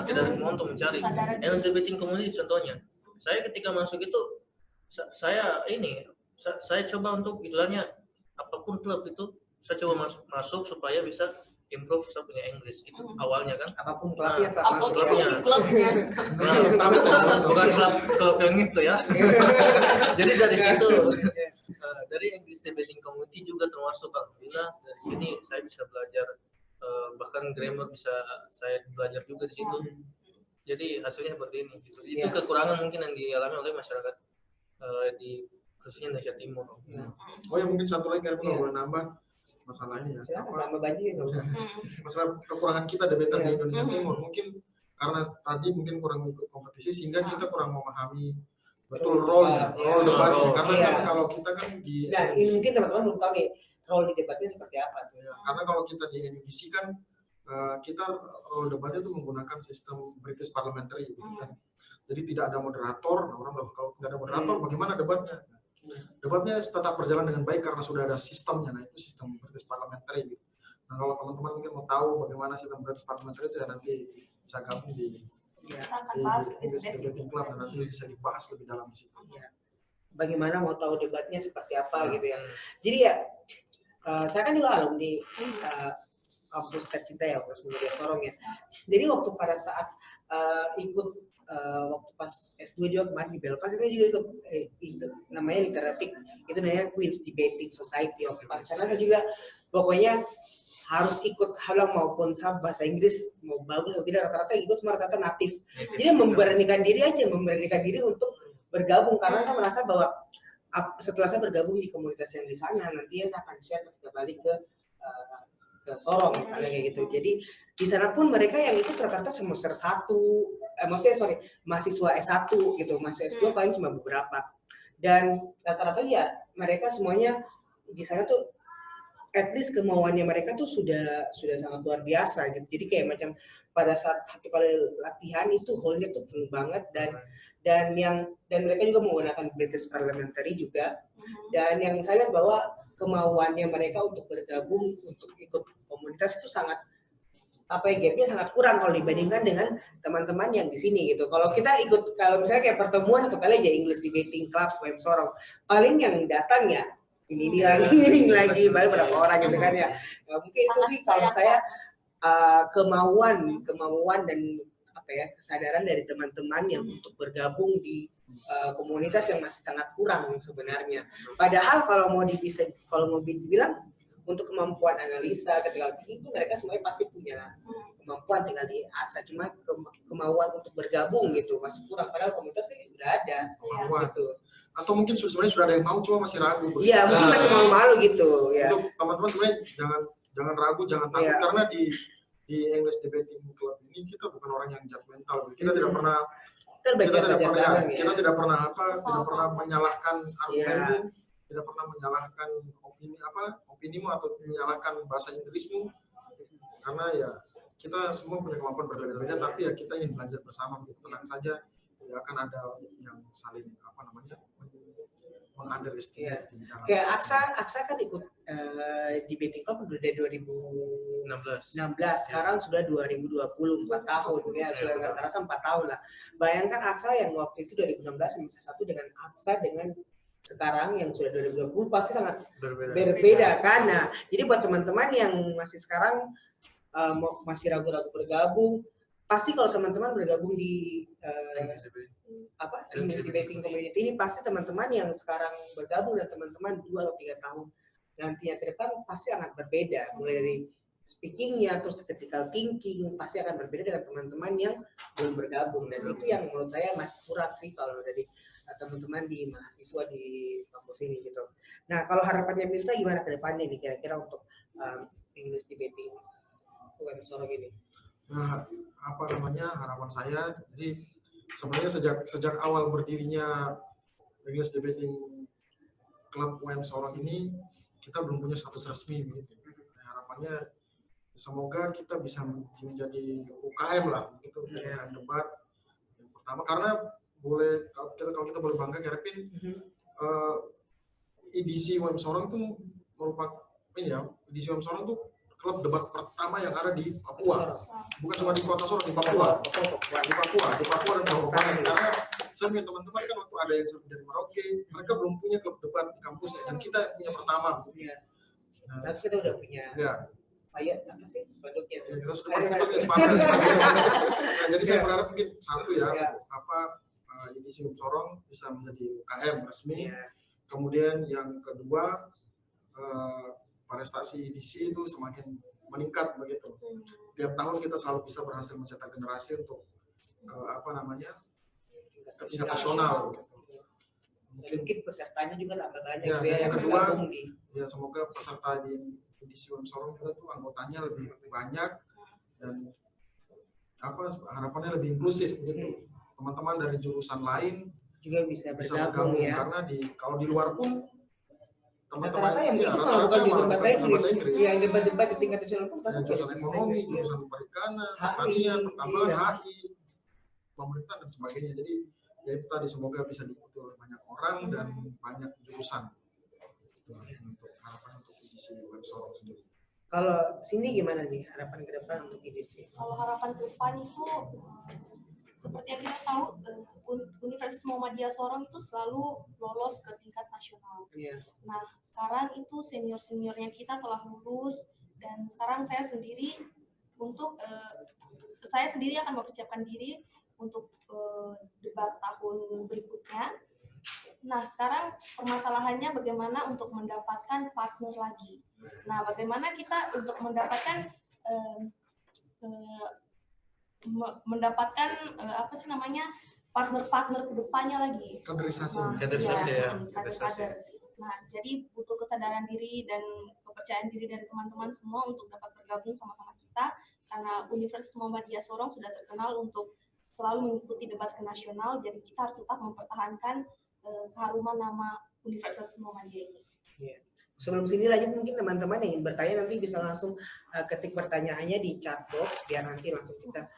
tidak mau untuk mencari. And debating community contohnya, saya ketika masuk itu saya coba untuk istilahnya apapun klub itu saya coba masuk supaya bisa improve saya punya English itu awalnya kan. Apapun klubnya tak masuk klubnya. Bukan klub yang itu ya. Jadi dari situ dari English Debating Community juga termasuk, alhamdulillah dari sini saya bisa belajar, bahkan grammar bisa saya belajar juga di situ. Jadi hasilnya seperti ini gitu. Itu kekurangan mungkin yang dialami oleh masyarakat di khususnya Indonesia Timur. Oh ya, mungkin satu lagi kalau boleh nambah masalahnya ya. Masalah kekurangan kita debater di Indonesia Timur mungkin karena tadi mungkin kurang ikut kompetisi sehingga kita kurang memahami betul role debatnya. Karena kan kalau kita kan di ini mungkin teman-teman belum tahu nih role di debatnya seperti apa tuh. Ya, karena kalau kita di NBC kan kita role debatnya itu menggunakan sistem British Parliamentary gitu kan. Jadi tidak ada moderator. Nah, orang kalau tidak ada moderator bagaimana debatnya? Debatnya tetap berjalan dengan baik karena sudah ada sistemnya. Nah, itu sistem British Parliamentary gitu. Nah, kalau teman-teman mungkin mau tahu bagaimana sistem British Parliamentary itu ya nanti bisa gabung di debating club dan nanti bisa dibahas lebih dalam di situ. Bagaimana mau tahu debatnya seperti apa gitu ya. Jadi ya saya kan juga alumni kampus tercinta ya, kampus Mulia Sorong ya. Jadi waktu pada saat ikut waktu pas S2 juga kemarin di Belfast itu juga ikut namanya Literatic, itu namanya Queen's Debating Society of Paris. Sana juga pokoknya harus ikut halang maupun bahasa Inggris mau bagus atau tidak, rata-rata ikut semua rata-rata natif. Jadi memberanikan diri untuk bergabung, karena saya merasa bahwa setelah saya bergabung di komunitas yang di sana, nanti saya akan share ketika balik ke Sorong misalnya kayak gitu. Jadi di sana pun mereka yang itu rata-rata semester 1, mahasiswa S1 gitu, mahasiswa S2 paling cuma beberapa. Dan rata-rata ya mereka semuanya di sana tuh at least kemauannya mereka tuh sudah sangat luar biasa gitu. Jadi kayak macam pada saat satu kali latihan itu hall-nya tuh full banget, dan mereka juga menggunakan British Parliamentary juga. Dan yang saya lihat bahwa kemauannya mereka untuk bergabung, untuk ikut komunitas itu sangat gapnya sangat kurang kalau dibandingkan dengan teman-teman yang di sini gitu. Kalau kita ikut, kalau misalnya kayak pertemuan atau kali aja English Debating Club UM Sorong, paling yang datang ya ini lagi paling berapa orang gitu kan ya. Nah, mungkin itu sih kalau saya kemauan dan kesadaran dari teman-teman yang untuk bergabung di komunitas yang masih sangat kurang sebenarnya. Padahal kalau mau dibilang untuk kemampuan analisa ketika itu mereka semuanya pasti punya kemampuan, tinggal diasah, cuma kemauan untuk bergabung gitu masih kurang, padahal komunitasnya udah ada gitu. Atau mungkin sebenarnya sudah ada yang mau cuma masih ragu. Iya, mungkin masih malu-malu gitu ya. Untuk teman-teman sebenarnya jangan ragu, jangan takut, karena di English Debating Club ini kita bukan orang yang judgmental. Kita tidak pernah tidak pernah menyalahkan argumenmu, tidak pernah menyalahkan opinimu atau menyalahkan bahasa Inggrismu, karena ya kita semua punya kemampuan berbeda-beda, tapi ya kita ingin belajar bersama. Tenang saja, tidak akan ada yang saling mengunderestimate. Kayak Aksa kan ikut debating club udah dari 2016, sekarang sudah 2020, 4 tahun ya, sudah nggak terasa 4 tahun lah. Bayangkan Aksa yang waktu itu 2016 semester 1 dengan Aksa dengan sekarang yang sudah 2020 pasti sangat berbeda kan. Nah, jadi buat teman-teman yang masih sekarang masih ragu-ragu bergabung, pasti kalau teman-teman bergabung di English Debating Community ini, pasti teman-teman yang sekarang bergabung dan teman-teman 2 atau 3 tahun nantinya ke depan pasti sangat berbeda, mulai dari speakingnya, terus critical thinking pasti akan berbeda dengan teman-teman yang belum bergabung. Dan itu yang menurut saya masih kurang sih kalau dari teman-teman di mahasiswa di kampus ini gitu. Nah, kalau harapannya Miftah gimana ke depannya nih kira-kira untuk English Debating UM Sorong ini? Nah, harapan saya, jadi sebenarnya sejak awal berdirinya English Debating Club UM Sorong ini kita belum punya status resmi gitu. Nah, harapannya semoga kita bisa menjadi UKM lah gitu, UKM debat yang pertama, karena kalau kita boleh bangga Kevin, edisi UM Sorong tuh merupakan edisi UM Sorong tuh klub debat pertama yang ada di Papua, bukan cuma di kota Sorong, di Papua dan Papua. Karena saya punya teman-teman kan waktu ada yang dari Merauke, mereka belum punya klub debat di kampusnya, dan kita punya pertama. Nah, kita udah punya. Apa sih spanduknya? Kita sudah punya spanduk. Nah, jadi saya berharap mungkin satu edisi UM Sorong bisa menjadi UKM resmi. Kemudian yang kedua, prestasi edisi itu semakin meningkat begitu. Tiap tahun kita selalu bisa berhasil mencetak generasi untuk ke tingkat nasional gitu. Mungkin pesertanya juga tambah banyak yang kedua, ya semoga peserta di edisi UM Sorong juga tuh anggotanya lebih banyak, dan harapannya lebih inklusif gitu. Teman-teman dari jurusan lain juga bisa bergabung ya. Karena kalau di luar pun rata-rata yang itu malah bukan jurusan bahasa Inggris. Yang debat-debat di tingkat nasional pun jurusan ekonomi, jurusan perikanan, pertanian, pertambangan, HI, pemerintahan dan sebagainya. Jadi ya itu tadi, semoga bisa diikuti oleh banyak orang dan banyak jurusan. Itu untuk harapan untuk edisi UM Sorong sendiri. Kalau Cindy gimana nih harapan ke depan untuk edisi? Kalau harapan ke depan itu seperti yang kita tahu, Universitas Muhammadiyah Sorong itu selalu lolos ke tingkat nasional. Nah, sekarang itu senior-seniornya kita telah lulus, dan sekarang saya sendiri akan mempersiapkan diri untuk debat tahun berikutnya. Nah, sekarang permasalahannya bagaimana untuk mendapatkan partner lagi. Nah, bagaimana kita untuk mendapatkan apa sih namanya, partner-partner kedepannya lagi. Kaderisasi. Nah, Kaderisasi ya. kader-kader. Nah, jadi butuh kesadaran diri dan kepercayaan diri dari teman-teman semua untuk dapat bergabung sama-sama kita, karena Universitas Muhammadiyah Sorong sudah terkenal untuk selalu mengikuti debat ke nasional, jadi kita harus tetap mempertahankan keharuman nama Universitas Muhammadiyah ini. Ya. Sebelum sini lanjut, mungkin teman-teman yang ingin bertanya nanti bisa langsung ketik pertanyaannya di chat box, biar nanti langsung kita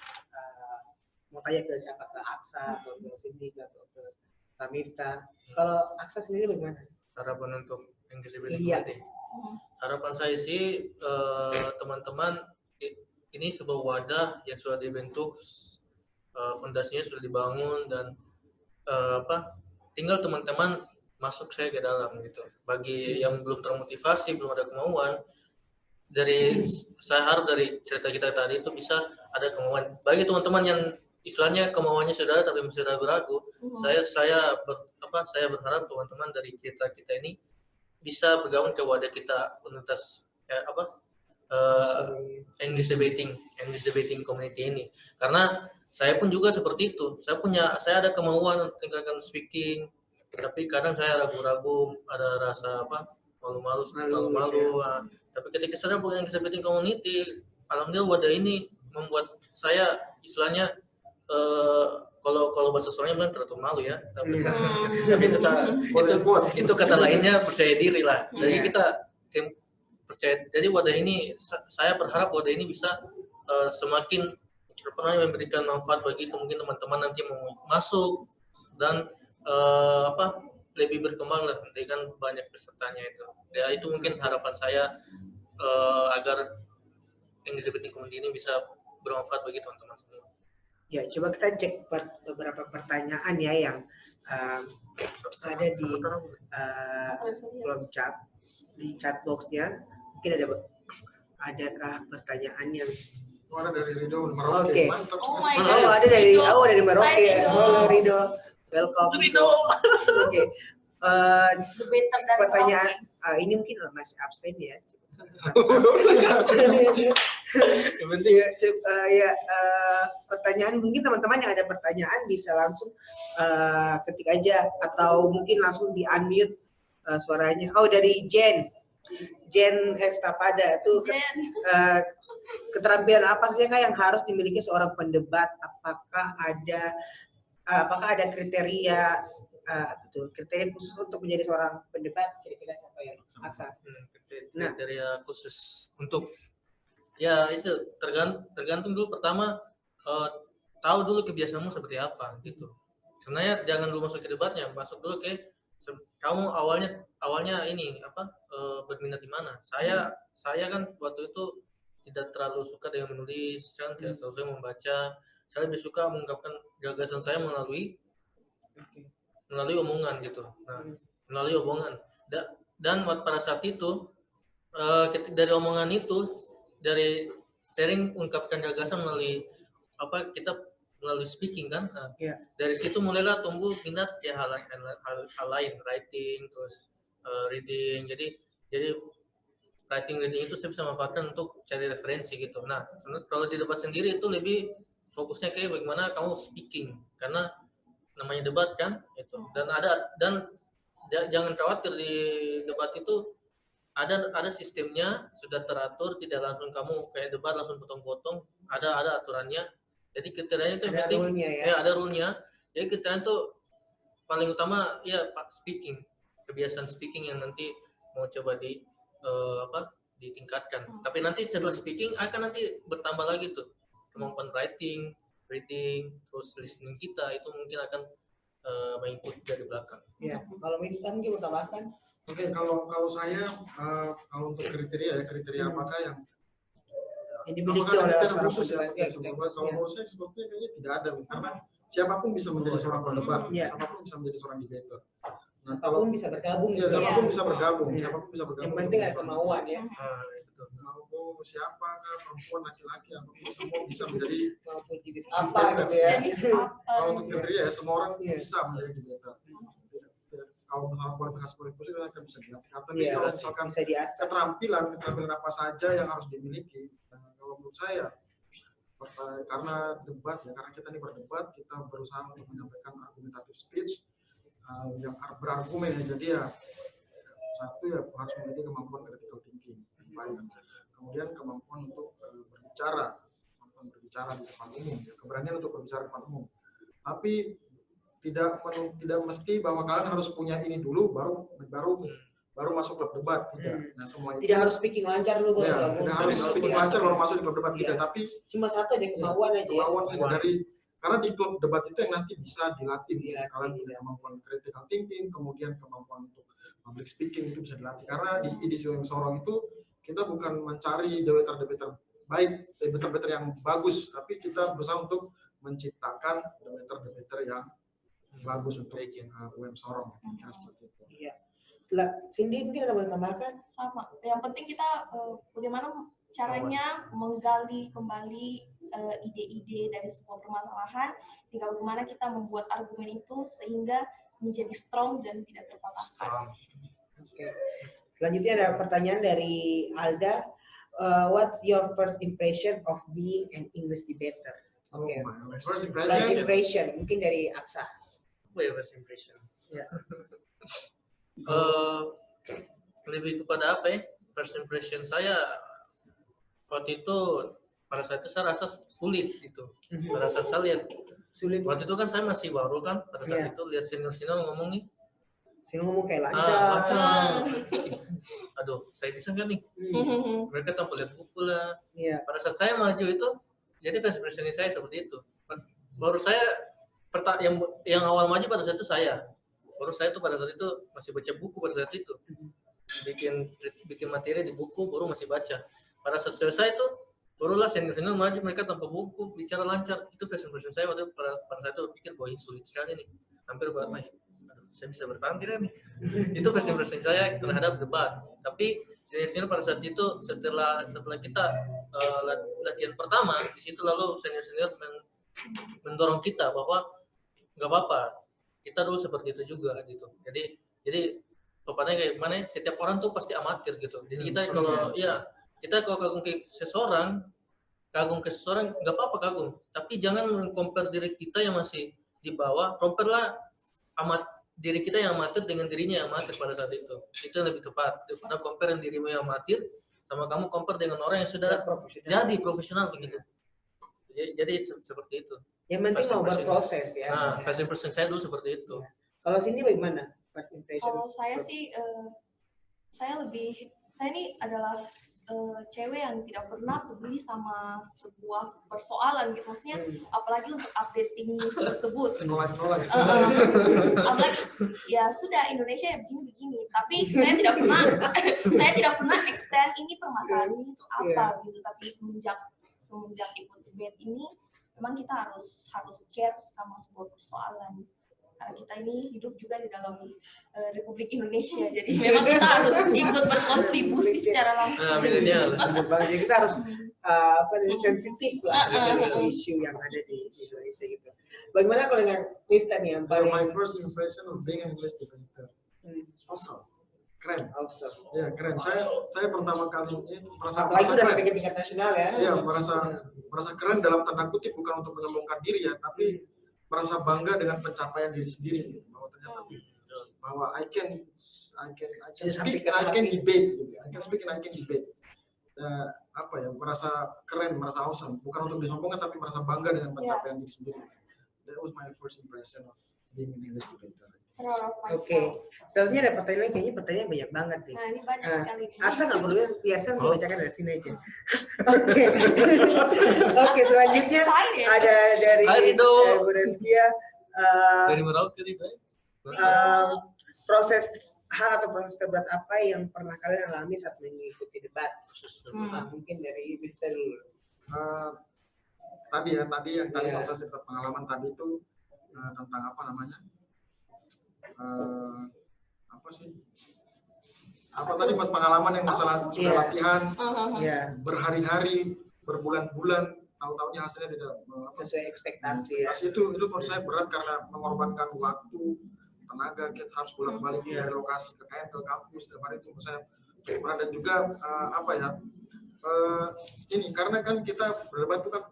mau tanya ke siapa, ke Aksa atau ke Cindy atau ke Ramifta. Kalau Aksa sendiri bagaimana? Harapan untuk Engagement Iya. Community. Harapan saya sih teman-teman, ini sebuah wadah yang sudah dibentuk, fondasinya sudah dibangun, dan tinggal teman-teman masuk saya ke dalam gitu. Bagi yang belum termotivasi, belum ada kemauan, saya harap dari cerita kita tadi itu bisa ada kemauan. Bagi teman-teman yang istilahnya kemauannya sudah ada tapi masih ragu-ragu, saya berharap teman-teman dari kita ini bisa bergabung ke wadah kita, Universitas English Debating Community ini. Karena saya pun juga seperti itu. Saya ada kemauan tingkatkan speaking, tapi kadang saya ragu-ragu, ada rasa malu-malu. Tapi ketika saya bukan English Debating Community, alhamdulillah wadah ini membuat saya istilahnya kalau bahasa Sundanya bilang terlalu malu ya, tapi itu kata lainnya percaya diri lah. Jadi kita percaya. Jadi wadah ini, saya berharap wadah ini bisa semakin memberikan manfaat bagi mungkin teman-teman nanti mau masuk dan lebih berkembang lah dengan banyak pesertanya itu. Ya itu mungkin harapan saya agar English Debating Community ini bisa bermanfaat bagi teman-teman semua. Ya, coba kita cek beberapa pertanyaan ya yang ada di kolom chat, di chat boxnya. Mungkin adakah pertanyaan yang Ada dari Rido Merauke. Oke. Mantap. Ada dari Merauke ya. Halo Rido. Welcome. Rido. Oke. Pertanyaan ini mungkin masih absen ya. Yang penting pertanyaan, mungkin teman-teman yang ada pertanyaan bisa langsung ketik aja atau mungkin langsung di unmute suaranya. Dari Jen Estapada itu keterampilan apa saja Kak yang harus dimiliki seorang pendebat? Apakah ada kriteria kriteria khusus untuk menjadi seorang pendebat? Kira-kira siapa yang Aksa? Kriteria khusus untuk ya itu tergantung dulu. Pertama tahu dulu kebiasaanmu seperti apa gitu. Sebenarnya jangan dulu masuk ke debatnya, masuk dulu ke kamu awalnya ini berminat di mana. Saya kan waktu itu tidak terlalu suka dengan menulis, kan tidak terlalu membaca. Saya lebih suka mengungkapkan gagasan saya melalui omongan gitu. Nah, melalui omongan. Dan pada saat itu dari omongan itu, dari sharing ungkapkan gagasan melalui kita melalui speaking kan. Dari situ mulailah tumbuh minat ya hal lain, writing, terus reading. Jadi reading itu saya bisa manfaatkan untuk cari referensi gitu. Nah, kalau di debat sendiri itu lebih fokusnya kayak bagaimana kamu speaking, karena namanya debat kan itu. Dan jangan khawatir, di debat itu ada sistemnya, sudah teratur, tidak langsung kamu kayak debat langsung potong-potong, ada aturannya. Jadi kriterianya itu ada rule-nya ya. Ada rule-nya. Jadi kriterianya itu paling utama ya speaking, kebiasaan speaking yang nanti mau coba ditingkatkan. Tapi nanti setelah speaking akan nanti bertambah lagi tuh kemampuan writing, reading, terus listening kita itu mungkin akan mengikuti dari belakang. Ya, kalau Miftah mungkin tambahkan. Oke, kalau saya kalau untuk kriteria apakah yang dimiliki oleh seorang khusus ya? pendebat? Kalau menurut saya sebetulnya kayaknya tidak ada, karena siapapun bisa menjadi seorang pendebat, siapapun bisa menjadi seorang debater. Nah, siapapun bisa bergabung. Ya, siapapun bisa bergabung, siapapun bisa bergabung. Yang penting ada kemauan ya. Mau siapa kah, perempuan, laki-laki, apapun semua bisa menjadi maupun jenis apa gitu ya. Kalau untuk kriteria semua orang bisa menjadi debater. kalau misalnya kualifikasi kita akan bisa dilatih. Tapi kalau misalkan bisa diasah. keterampilan apa saja yang harus dimiliki, kalau menurut saya karena debat ya, karena kita ini berdebat, kita berusaha untuk menyampaikan argumentative speech yang berargumen ya. Jadi ya satu ya harus memiliki kemampuan critical thinking yang baik, kemudian kemampuan untuk berbicara di depan umum, ya, keberanian untuk berbicara di depan umum. Tapi tidak mesti bahwa kalian harus punya ini dulu baru masuk klub debat, tidak. Nah, semua itu tidak harus speaking lancar dulu baru ya, tidak harus speaking lancar baru masuk di klub debat, tidak. Tapi cuma satu deh kemauan aja. Kemauan saja karena di klub debat itu yang nanti bisa dilatih. Kalian punya kemampuan critical thinking, kemudian kemampuan untuk public speaking itu bisa dilatih. Karena di edisi UM Sorong itu kita bukan mencari debater baik, debater yang bagus, tapi kita berusaha untuk menciptakan debater yang bagus untuk UM Sorong. Kira seperti itu. Iya. Setelah Cindy mungkin ada boleh tambahkan? Sama. Yang penting kita bagaimana caranya menggali kembali ide-ide dari sebuah permasalahan, hingga bagaimana kita membuat argumen itu sehingga menjadi strong dan tidak terpatahkan. Oke. Selanjutnya ada pertanyaan dari Alda. What's your first impression of being an English debater? Oke. First impression mungkin dari Aksa. First impression. Ya. Lebih kepada apa ya? First impression saya waktu itu pada saat itu saya rasa sulit gitu. Pada saat saya lihat sulit. Waktu itu kan saya masih baru kan, pada saat itu lihat senior ngomong nih. Senior ngomong kayak lancar. Aduh, saya bisa nggak nih? Mereka tanpa lihat buku lah. Yeah. Pada saat saya maju itu, jadi first impression saya seperti itu. Baru saya yang awal maju pada saat itu saya. Baru saya tuh pada saat itu masih baca buku pada saat itu. Bikin materi di buku baru masih baca. Pada saat selesai itu barulah senior maju, mereka tanpa buku bicara lancar. Itu first impression saya waktu pada saat itu pikir bahwa ini sulit sekali nih. Hampir saya bisa bertahan tidak nih. Itu first impression saya terhadap debat. Tapi senior pada saat itu setelah kita latihan pertama di situ, lalu senior mendorong kita bahwa nggak apa-apa, kita dulu seperti itu juga gitu. Jadi pokoknya kayak mana setiap orang tuh pasti amatir gitu. Jadi kita kalau kagum ke seseorang nggak apa-apa kagum, tapi jangan meng-compare diri kita yang masih di bawah. Compare lah diri kita yang amatir dengan dirinya yang amatir pada saat itu yang lebih tepat daripada compare dirimu yang amatir sama kamu compare dengan orang yang sudah jadi profesional begitu. Jadi seperti itu. Yang penting mau berproses ya. Nah, first impression saya dulu seperti itu. Kalau Cindy bagaimana first impression? Kalau saya sih, saya ini adalah cewek yang tidak pernah peduli sama sebuah persoalan gitu, maksudnya apalagi untuk updating news tersebut. Apalagi ya sudah Indonesia ya begini, tapi saya tidak pernah extend ini permasalahan ini itu apa gitu. Tapi semenjak ikut debate ini memang kita harus care sama sebuah persoalan. Karena kita ini hidup juga di dalam Republik Indonesia, jadi memang kita harus ikut berkontribusi secara langsung. Jadi kita harus sensitif lah dengan isu-isu yang ada di Indonesia gitu. Bagaimana kalau dengan Miftah nih yang paling? My first impression of being an English debater. Awesome. Keren. Awesome. Ya keren. Saya pertama kali ini merasa apalagi sudah sampai ke tingkat nasional ya. Iya, merasa keren dalam tanda kutip, bukan untuk menyombongkan diri ya, tapi merasa bangga dengan pencapaian diri sendiri gitu. Bahwa ternyata bahwa I can speak and I can debate gitu. I can speak and I can debate. Merasa keren, merasa awesome, bukan untuk disombongkan tapi merasa bangga dengan pencapaian diri sendiri. That was my first impression of being an English debater. Oke. Selanjutnya ada pertanyaan, kayaknya pertanyaan banyak banget nih. Nah, ini banyak sekali. Aksa nggak perlu biasa dibacakan dari sini aja. Oke, selanjutnya ada dari Bu Rezkia. Dari Merauke itu. Proses hal atau proses terberat apa yang pernah kalian alami saat mengikuti debat? Mungkin dari Miftah dulu. Tadi yang saya sempat pengalaman tadi itu tentang apa namanya? Tadi pas pengalaman yang masalah sudah latihan berhari-hari, berbulan-bulan, tahu-tahunya hasilnya tidak sesuai ekspektasi. Itu menurut saya berat karena mengorbankan waktu, tenaga, kita harus bolak-balik dari lokasi ke kampus setiap hari itu saya berat. Dan juga ini karena kan kita berdebat itu kan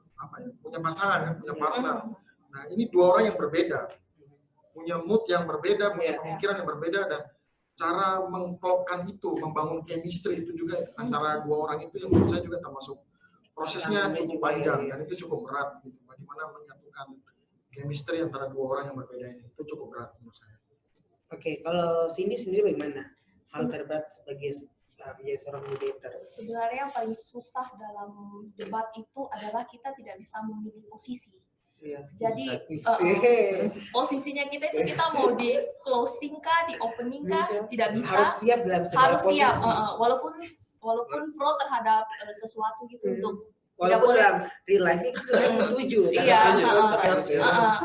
punya pasangan kan, punya partner. Nah ini dua orang yang berbeda, punya mood yang berbeda, punya pemikiran yang berbeda, dan cara mengklopkan itu, membangun chemistry itu juga antara dua orang itu yang menurut saya juga termasuk prosesnya cukup panjang dan itu cukup berat gitu. Bagaimana menyatukan chemistry antara dua orang yang berbeda ini itu cukup berat menurut saya. Oke, kalau Cindy sendiri bagaimana? Hal terberat sebagai menjadi seorang debater. Sebenarnya yang paling susah dalam debat itu adalah kita tidak bisa memilih posisi. Iya. Jadi posisinya kita itu kita mau di closing kah, di opening kah, tidak bisa. Harus siap dalam segala harus posisi. siap, walaupun pro terhadap sesuatu gitu untuk walaupun dalam real life itu sudah setuju. Iya.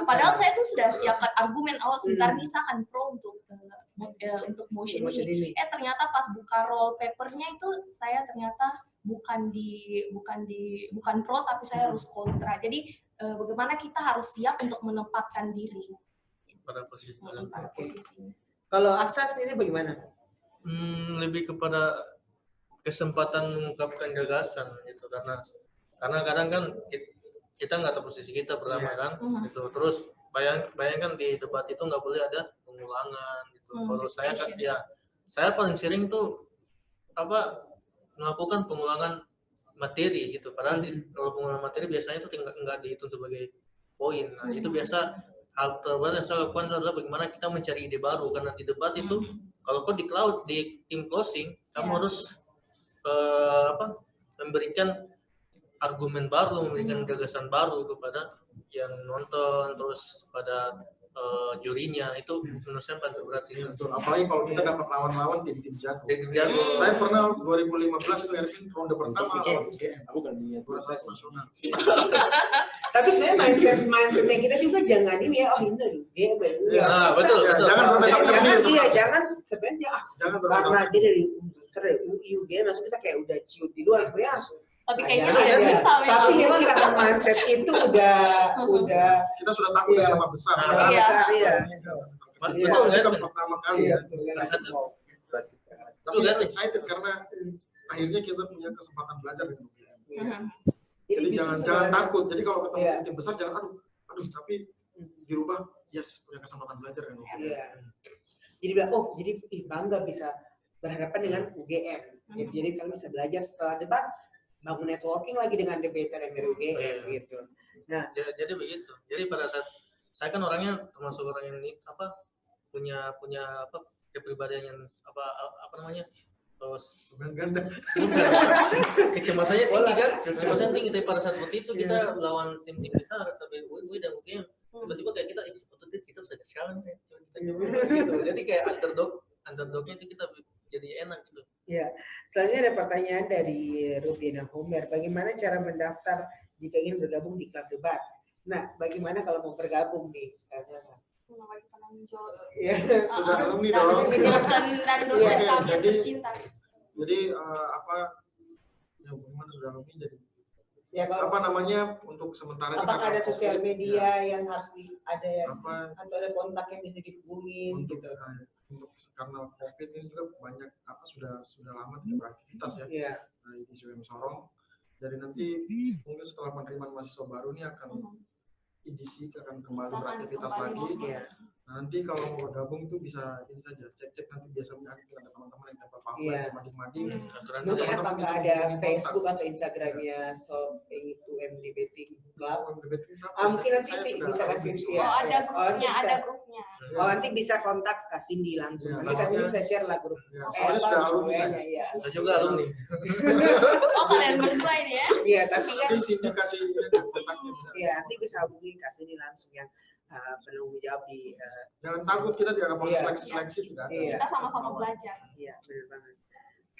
Padahal saya tuh sudah siapkan argumen awal sebentar nih saya akan pro untuk motion ini. Ternyata pas buka roll papernya itu saya ternyata bukan pro tapi saya harus kontra. Jadi bagaimana kita harus siap untuk menempatkan diri pada posisi. Kalau Aksa sendiri bagaimana? Lebih kepada kesempatan mengungkapkan gagasan gitu, karena kadang kan kita nggak tahu posisi kita pertama kan gitu. Terus bayangkan di debat itu nggak boleh ada pengulangan gitu. Kalau saya kan saya paling sering tuh melakukan pengulangan materi gitu. Padahal kalau pengulangan materi biasanya itu nggak dihitung sebagai poin. Nah itu biasa hal terbaru yang saya lakukan adalah bagaimana kita mencari ide baru, karena di debat itu kalau kau di tim closing kamu harus memberikan argumen baru, memberikan gagasan baru kepada yang nonton, terus pada jurinya. Itu menurut saya paling berat ini. Apalagi kalau kita dapat lawan-lawan tim jago. Saya pernah 2015 itu Ervin ronde pertama nasional. Tapi sebenarnya mindsetnya kita juga jangan ini ya, ini betul. Jangan jangan sebenarnya karena dia dari UGM langsung kita kayak udah ciut di luar sebenarnya. Tapi kayaknya tidak bisa memang. Tapi memang karena mindset itu udah kita sudah takut dengan nama besar. Iya. Itu kan pertama kali ya. Tapi kita excited karena akhirnya kita punya kesempatan belajar di UGM. Jadi jangan takut. Jadi kalau ketemu tim besar jangan aduh tapi dirubah, yes, punya kesempatan belajar kan. Iya. Jadi bilang jadi bangga bisa berhadapan dengan UGM. Jadi kalian bisa belajar setelah debat, bangun networking lagi dengan debater yang dari UGM gitu. Nah, jadi begitu. Jadi pada saat saya kan orangnya termasuk orang yang punya kepribadian yang ganda. Kecemasannya tinggi kan? Kecemasannya tinggi. Tapi pada saat waktu itu kita lawan tim besar, tapi UI dan UGM tiba-tiba kayak kita bisa sekarang ya. Gitu. Jadi kayak underdognya itu kita jadi enak gitu. Ya, selanjutnya ada pertanyaan dari Rudiana Homer. Bagaimana cara mendaftar jika ingin bergabung di klub debat? Nah, bagaimana kalau mau bergabung nih? Sudah alumni dong. Dan dosen kami tercinta. Jadi bagaimana sudah alumni jadi? Ya, untuk sementara apakah ada sosial media yang harus ada atau ada kontak yang bisa dihubungin gitu? Karena COVID ini juga banyak sudah lama tidak beraktivitas ya. Di IDISI Sorong. Jadi nanti mungkin setelah penerimaan mahasiswa baru ini IDISI akan kembali beraktivitas lagi. Nah, nanti kalau mau bergabung itu bisa ini saja cek nanti biasanya ada teman-teman yang dapat pamflet mading-mading. Mungkin apakah ada Facebook atau Instagramnya itu MDBT Club? Mungkin nanti bisa kasih ada grupnya. Nanti bisa kontak Kak Cindy langsung. Nanti Kak Cindy bisa share lah grup. Soalnya sudah alumni. Saya juga alumni. Kalian berdua ini ya? Iya, tapi kan Cindy kasih kontaknya. Iya, nanti bisa hubungi Kak Cindy langsung yang penanggung jawab di. Jangan takut, kita tidak ada proses seleksi tidak. Kita sama-sama belajar. Iya, benar banget.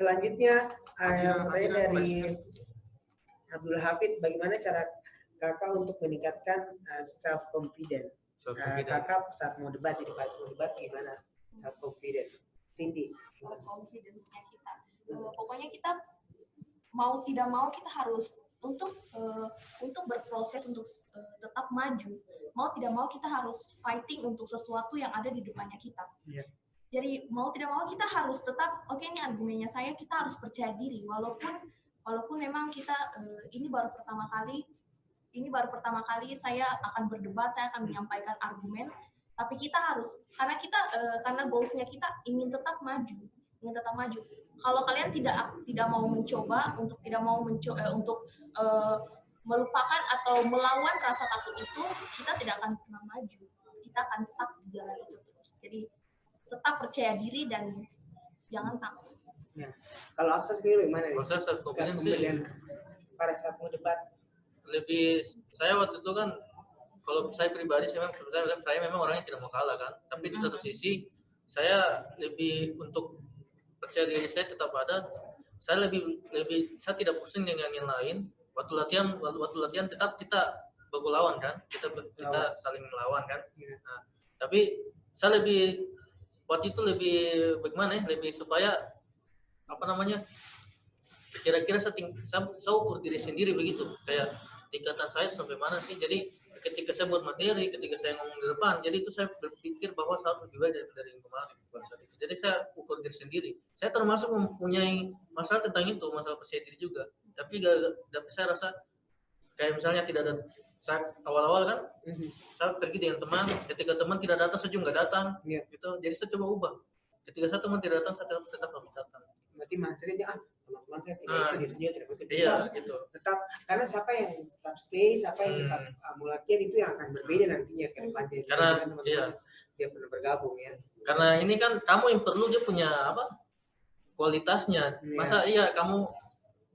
Selanjutnya pertanyaan dari Abdul Hafid, bagaimana cara kakak untuk meningkatkan self confidence? Kakak saat mau debat gimana self confidence? Cindy. Self confidence-nya kita. Pokoknya kita mau tidak mau kita harus untuk berproses untuk tetap maju mau tidak mau kita harus fighting untuk sesuatu yang ada di depannya kita. Jadi mau tidak mau kita harus tetap oke, ini argumennya saya, kita harus percaya diri walaupun memang kita ini baru pertama kali saya akan berdebat, saya akan menyampaikan argumen, tapi kita harus karena goals-nya kita ingin tetap maju. Kalau kalian tidak mau mencoba untuk melupakan atau melawan rasa takut itu, kita tidak akan pernah maju. Kita akan stuck di jalan itu terus. Jadi tetap percaya diri dan jangan takut. Nah, kalau akses sendiri gimana nih? Proses self-confidence sih pada saat mau debat. Lebih, saya waktu itu kan, kalau saya pribadi saya memang orangnya tidak mau kalah kan. Tapi di satu sisi saya lebih untuk percaya diri saya tetap ada. Saya saya tidak pusing dengan yang lain. Waktu latihan tetap kita baku lawan kan, kita saling melawan kan. Nah, tapi saya waktu itu lebih bagaimana ya, lebih supaya kira-kira saya ukur diri sendiri begitu, kayak tingkatan saya sampai mana sih. Jadi ketika saya buat materi, ketika saya ngomong di depan, jadi itu saya berpikir bahwa saya harus lebih baik dari yang kemarin. Jadi saya ukur diri sendiri. Saya termasuk mempunyai masalah tentang itu, masalah percaya diri juga. Tapi saya rasa kayak misalnya tidak ada, saya awal-awal kan saya pergi dengan teman, ketika teman tidak datang saya juga nggak datang, gitu. Jadi saya coba ubah, ketika saya teman tidak datang saya tetap harus datang. Berarti maksudnya teman-teman saya tidak ikut gitu. Tetap, karena siapa yang tetap stay, siapa yang tetap mau latihan, itu yang akan berbeda nantinya ke depannya. Karena dia pernah bergabung ya. Karena ini kan kamu yang perlu, dia punya kualitasnya. Masa kamu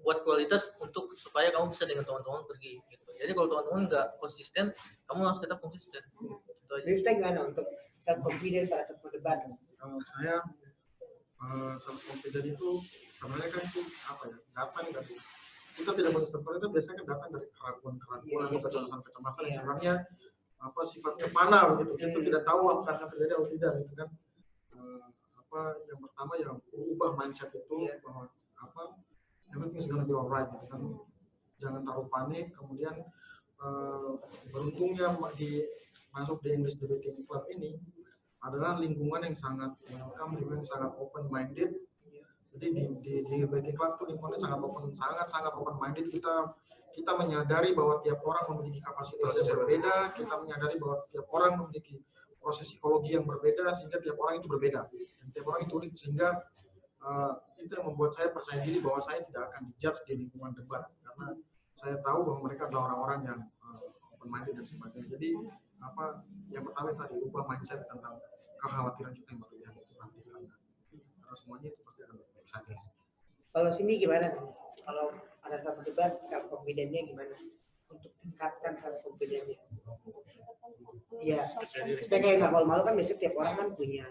buat kualitas supaya kamu bisa dengan teman-teman pergi gitu. Jadi kalau teman-teman nggak konsisten, kamu harus tetap konsisten. Jadi kita gimana untuk self confidence pada saat berdebat? Kalau saya self confidence itu sebenarnya kan itu datang dari kita tidak boleh seperti itu, biasanya kan datang dari keraguan atau kecemasan yang sebenarnya sifatnya fana begitu. Kita tidak tahu apa akan terjadi atau tidak gitu kan. Yang pertama yang ubah mindset itu bahwa everything's gonna be alright gitu kan. Jangan terlalu panik. Kemudian beruntungnya masuk di English Debating Club ini adalah lingkungan yang sangat welcome, yang sangat open minded. Jadi di Debating Club itu lingkungannya sangat open minded. Kita menyadari bahwa tiap orang memiliki kapasitas yang berbeda. Kita menyadari bahwa tiap orang memiliki proses psikologi yang berbeda, sehingga tiap orang itu berbeda. Dan tiap orang itu unik, sehingga itu yang membuat saya percaya diri bahwa saya tidak akan dijudge di lingkungan debat, karena saya tahu bahwa mereka adalah orang-orang yang open minded dan sebagainya. Jadi yang pertama tadi ubah mindset tentang kekhawatiran kita yang berlebihan itu nanti, karena semuanya itu pasti akan baik saja. Kalau Cindy gimana? Kalau ada satu debat, self confidence-nya gimana? Untuk tingkatkan self confidence-nya? Iya, supaya kayak nggak malu-malu kan, biasanya tiap orang kan punya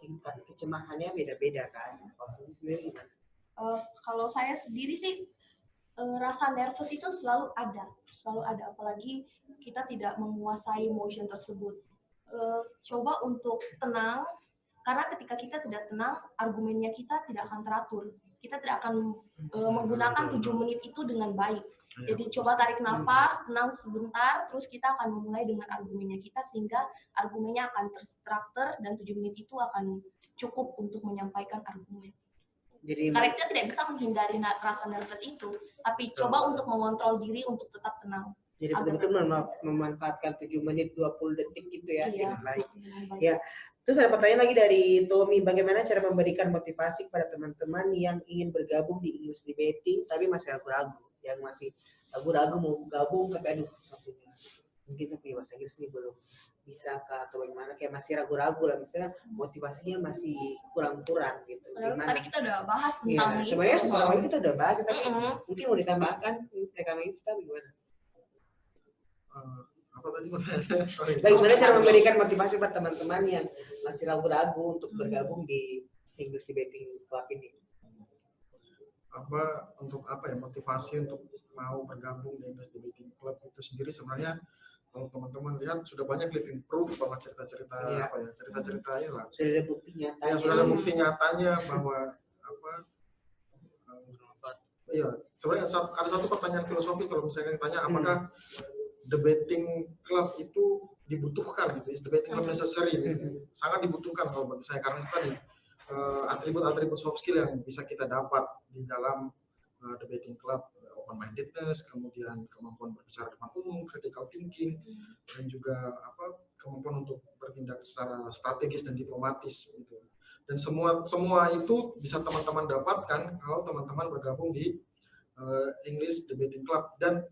tingkat kecemasannya beda-beda kan. Kalau sendiri gimana? Kalau saya sendiri sih rasa nervous itu selalu ada, apalagi kita tidak menguasai emotion tersebut. Coba untuk tenang, karena ketika kita tidak tenang, argumennya kita tidak akan teratur. Kita tidak akan menggunakan 7 menit itu dengan baik. Jadi coba tarik nafas, tenang sebentar, terus kita akan memulai dengan argumennya kita, sehingga argumennya akan terstruktur dan 7 menit itu akan cukup untuk menyampaikan argumen. Jadi karena kita tidak bisa menghindari rasa nervous itu, tapi coba untuk mengontrol diri untuk tetap tenang. Jadi betul-betul memanfaatkan 7 menit 20 detik gitu ya, dengan baik. Ya. Terus ada pertanyaan lagi dari Tommy, bagaimana cara memberikan motivasi kepada teman-teman yang ingin bergabung di English Debating tapi masih ragu-ragu, yang masih ragu-ragu mau gabung tapi aduh mungkin saya punya bahasa Inggris ini belum bisa atau bagaimana, kayak masih ragu-ragu lah, misalnya motivasinya masih kurang-kurang gitu. Tadi kita udah bahas tentang sebenarnya sekarang kita udah bahas, tapi mungkin mau ditambahkan kami kita gimana? Apa tadi? Bagaimana cara memberikan motivasi buat teman-teman yang masih ragu-ragu untuk bergabung di English Debating Club ini? Motivasi untuk mau bergabung di English Debating Club itu sendiri sebenarnya, kalau teman-teman lihat sudah banyak living proof bahwa cerita-cerita ini lah. Sudah ada bukti nyatanya. Sudah ada bukti nyatanya bahwa sebenarnya ada satu pertanyaan filosofis kalau misalnya ditanya apakah debating club itu dibutuhkan gitu, is debating club necessary gitu. Sangat dibutuhkan kalau bagi saya karena itu tadi atribut-atribut soft skill yang bisa kita dapat di dalam debating club, open mindedness, kemudian kemampuan berbicara depan umum, critical thinking, dan juga kemampuan untuk bertindak secara strategis dan diplomatis gitu. Dan semua itu bisa teman-teman dapatkan kalau teman-teman bergabung di English Debating Club, dan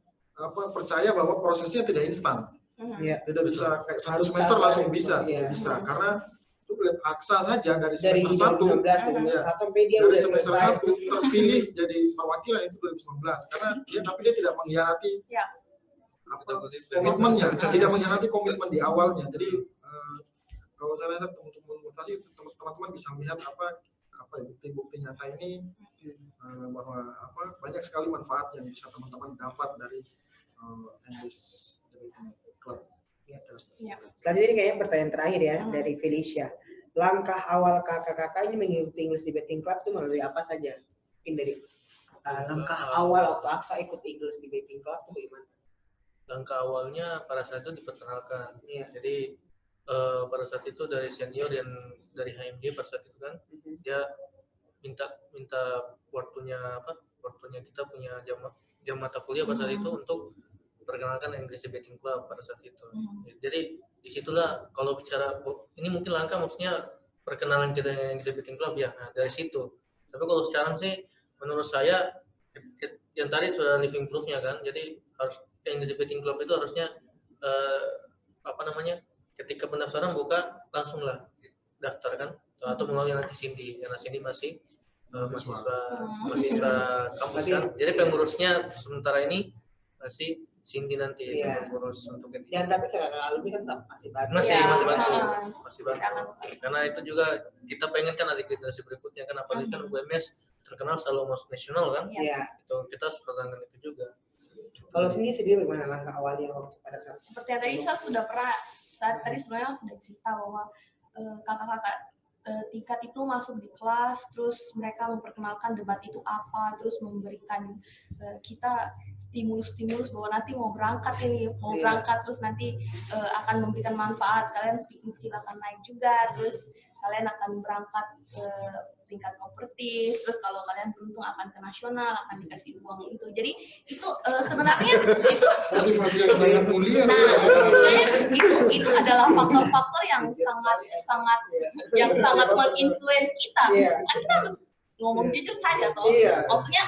percaya bahwa prosesnya tidak instan. Tidak bisa kayak satu semester langsung bisa, tidak bisa karena itu lihat Aksa saja dari semester 1 dari semester 1 terpilih jadi perwakilan itu 2019 karena dia tidak mengkhianati komitmennya, tidak mengkhianati komitmen di awalnya. Jadi kalau saya lihat teman-teman bisa melihat bukti-bukti nyata ini bahwa banyak sekali manfaat yang bisa teman-teman dapat dari English Debating Club. Selanjutnya ini kayaknya pertanyaan terakhir ya dari Felicia. Langkah awal kakak-kakak ini mengikuti English Debating Club itu melalui apa saja? Mungkin dari langkah awal waktu Aksa ikut English Debating Club itu bagaimana? Langkah awalnya pada saat itu diperkenalkan. Jadi pada saat itu dari senior dan dari HMJ pada saat itu kan dia minta waktunya kita punya jam mata kuliah pada saat itu untuk perkenalkan English Debating Club pada saat itu. Jadi disitulah kalau bicara ini mungkin langkah maksudnya perkenalan kita dengan English Debating Club ya, dari situ. Tapi kalau sekarang sih menurut saya yang tadi sudah living proof-nya kan, jadi harus English Debating Club itu harusnya ketika pendaftaran buka langsunglah daftar kan, atau melalui nanti Cindy, karena Cindy masih mahasiswa kampus kan, jadi pengurusnya sementara ini masih Cindy nanti pengurus untuk itu. Ya tapi kakak alumni kan masih bantu. Masih bantu. Karena itu juga kita pengen kan ada generasi berikutnya kan, apalagi kan UMS terkenal selalu masuk nasional kan. Itu kita harus pertahankan itu juga. Kalau sendiri bagaimana langkah awalnya waktu pada saat? Seperti yang tadi saya sudah pernah tadi sebenarnya sudah cerita bahwa kakak-kakak tingkat itu masuk di kelas, terus mereka memperkenalkan debat itu apa, terus memberikan kita stimulus bahwa nanti mau berangkat terus nanti akan memberikan manfaat, kalian speaking skill akan naik juga, terus kalian akan berangkat ke tingkat kompetitif, terus kalau kalian beruntung akan ke nasional, akan dikasih uang itu. Jadi itu sebenarnya itu motivasi yang sangat mulia. Itu adalah faktor-faktor yang sangat menginfluence kita. Kan kita harus ngomong jujur saja toh. Maksudnya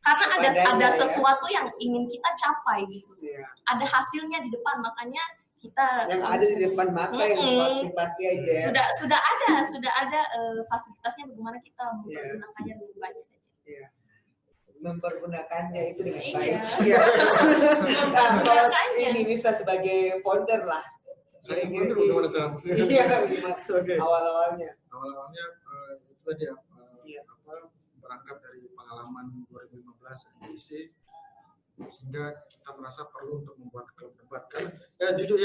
karena ada sesuatu yang ingin kita capai gitu. Ada hasilnya di depan, makanya kita yang ada di depan mata yang pasti aja. Sudah ada fasilitasnya, bagaimana kita menggunakannya dengan baik saja. Mempergunakannya itu dengan baik. Kalau ini Miftah sebagai founder lah. Saya founder bagaimana cara? Awal-awalnya itu tadi berangkat dari pengalaman 2015 edisi, sehingga kita merasa perlu untuk membuat klub debat kan. Jujur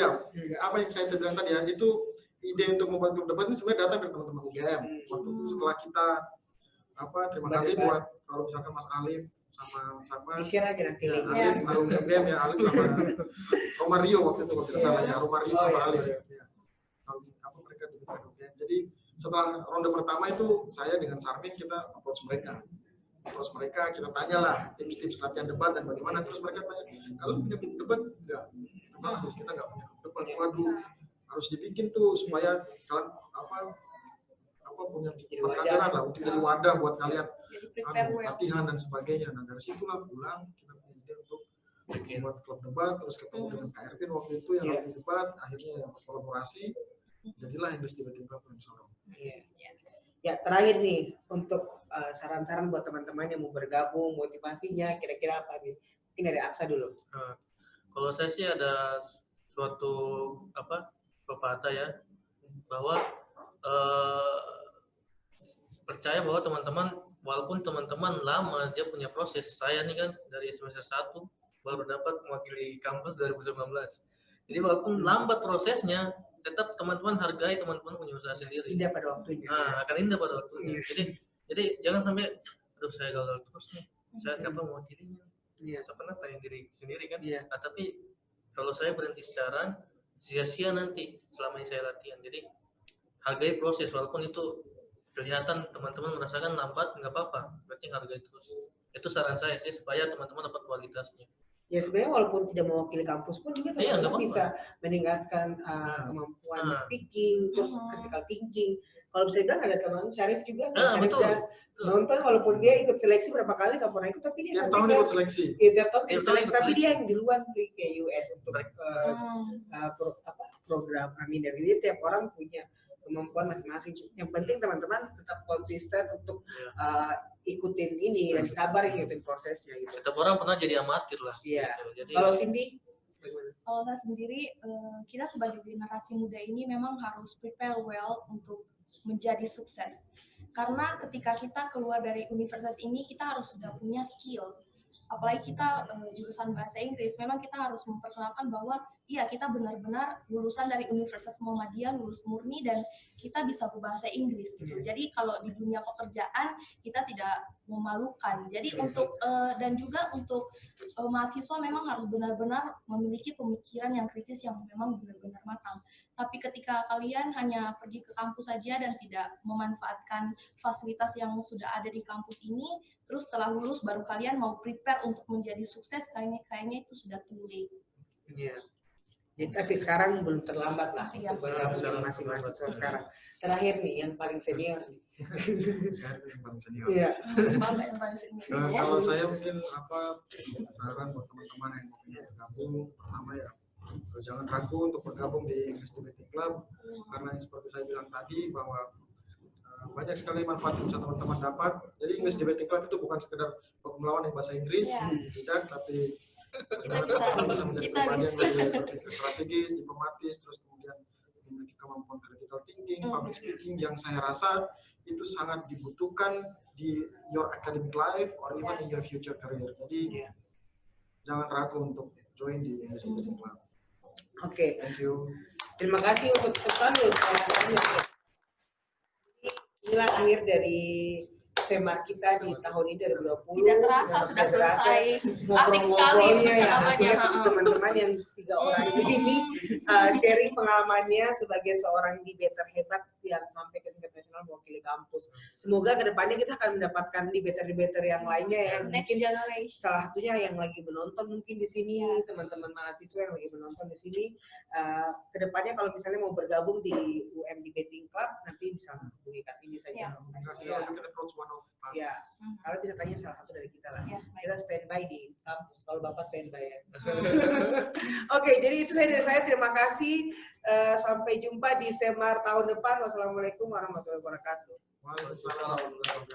apa yang saya bilang tadi itu ide untuk membuat klub debat ini sebenarnya datang dari teman-teman UGM. Waktu setelah kita terima kasih buat kalau misalkan Mas Alif sama di-share aja nanti Alif alumni UGM Alif sama Romario waktu itu kalau tidak salah Romario sama Alif mereka di UGM. Jadi setelah ronde pertama itu saya dengan Sarmin kita approach mereka, kita tanyalah tips-tips latihan debat dan bagaimana. Terus mereka tanya, kalau punya klub debat enggak? Kita enggak punya klub debat. Waduh, harus dibikin tuh supaya kalian punya perkantoran lah, untuk jadi wadah buat kalian latihan dan sebagainya. Nah dari situlah pulang kita punya ide untuk membuat klub debat, terus ketemu dengan Kak Ervin waktu itu yang lagi debat, akhirnya kolaborasi, jadilah English Debating Club Sorong. Ya terakhir nih untuk saran-saran buat teman-teman yang mau bergabung, motivasinya kira-kira apa nih? Mungkin dari Aksa dulu. Kalau saya sih ada suatu pepatah ya, bahwa percaya bahwa teman-teman, walaupun teman-teman lama dia punya proses. Saya nih kan dari semester 1 baru dapat mewakili kampus 2019. Jadi walaupun lambat prosesnya, tetap teman-teman hargai teman-teman punya usaha sendiri. Indah pada waktunya. Akan indah pada waktunya. Jadi jangan sampai, aduh saya gagal terus nih. Saya kapan mewakilinya? Saya pernah tanya diri sendiri kan. Nah, tapi kalau saya berhenti sekarang, sia-sia nanti selama ini saya latihan. Jadi hargai proses, walaupun itu kelihatan teman-teman merasakan lambat, nggak apa-apa, berarti hargai terus. Itu saran saya sih, supaya teman-teman dapat kualitasnya. Ya sebenarnya walaupun tidak mewakili kampus pun juga Iya, teman-teman nggak bisa meningkatkan kemampuan speaking, terus critical thinking. Kalau bisa bilang ada teman Syarif juga, Syarif betul. nonton walaupun dia ikut seleksi berapa kali nggak pernah ikut, tapi dia Tiap tahun ikut seleksi. Iya, tiap tahun ikut Tiap tahun seleksi, ikut tapi seleksi. dia yang di luar kayak US untuk program dari dia tiap orang punya kemampuan masing-masing. Yang penting teman-teman tetap konsisten untuk ikutin ini dan sabar ikutin prosesnya gitu. Setiap orang pernah jadi amatir lah. Iya. Gitu. Jadi, Kalau Cindy, kalau saya sendiri, kita sebagai generasi muda ini memang harus prepare well untuk menjadi sukses. Karena ketika kita keluar dari universitas ini, kita harus sudah punya skill. Apalagi kita jurusan bahasa Inggris, memang kita harus memperkenalkan bahwa iya kita benar-benar lulusan dari Universitas Muhammadiyah, lulus murni dan kita bisa berbahasa Inggris gitu. Jadi kalau di dunia pekerjaan kita tidak memalukan. Jadi untuk dan juga untuk mahasiswa memang harus benar-benar memiliki pemikiran yang kritis yang memang benar-benar matang. Tapi ketika kalian hanya pergi ke kampus saja dan tidak memanfaatkan fasilitas yang sudah ada di kampus ini, terus setelah lulus baru kalian mau prepare untuk menjadi sukses, kayaknya itu sudah too late. Iya. Jadi tapi sekarang belum terlambat lah Iya. untuk bergabung masih mahasiswa sekarang. Terakhir nih yang paling senior. Yang paling senior. Iya. Bapak yang paling senior. Kalau saya mungkin saran buat teman-teman yang mau bergabung, pertama ya jangan ragu untuk bergabung di English Debating Club, karena seperti saya bilang tadi bahwa banyak sekali manfaat yang bisa teman-teman dapat. Jadi English Debating Club itu bukan sekedar formulawan yang bahasa Inggris, tidak, tapi Kita bisa menjadi pribadi yang lebih berpikir strategis, diplomatis, terus kemudian memiliki kemampuan critical thinking, public speaking yang saya rasa itu sangat dibutuhkan di your academic life or even in your future career. Jadi jangan ragu untuk join di English Debating Club. Oke. Thank you. Terima kasih untuk kami. Inilah akhir dari seminar kita di tahun ini 2020. Tidak terasa sudah selesai. Asik sekali ya, teman-teman yang 3 orang ini sharing pengalamannya sebagai seorang debater hebat yang sampai ke tingkat nasional mewakili kampus. Semoga kedepannya kita akan mendapatkan debater-debater yang lainnya yang next mungkin generation. salah satunya yang lagi menonton mungkin di sini, teman-teman mahasiswa yang lagi menonton di sini. Kedepannya kalau misalnya mau bergabung di UM Debating Club nanti bisa hubungi Kak Cindy saja. You can approach one of us. Ya, kalian bisa tanya salah satu dari kita lah. Kita standby di kampus. Kalau Bapak standby ya. Oke, jadi itu dari saya. Terima kasih. Sampai jumpa di seminar tahun depan. Wassalamualaikum warahmatullahi wabarakatuh. Waalaikumsalam warahmatullahi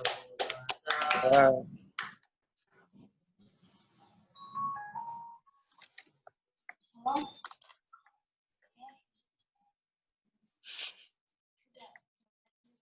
wabarakatuh.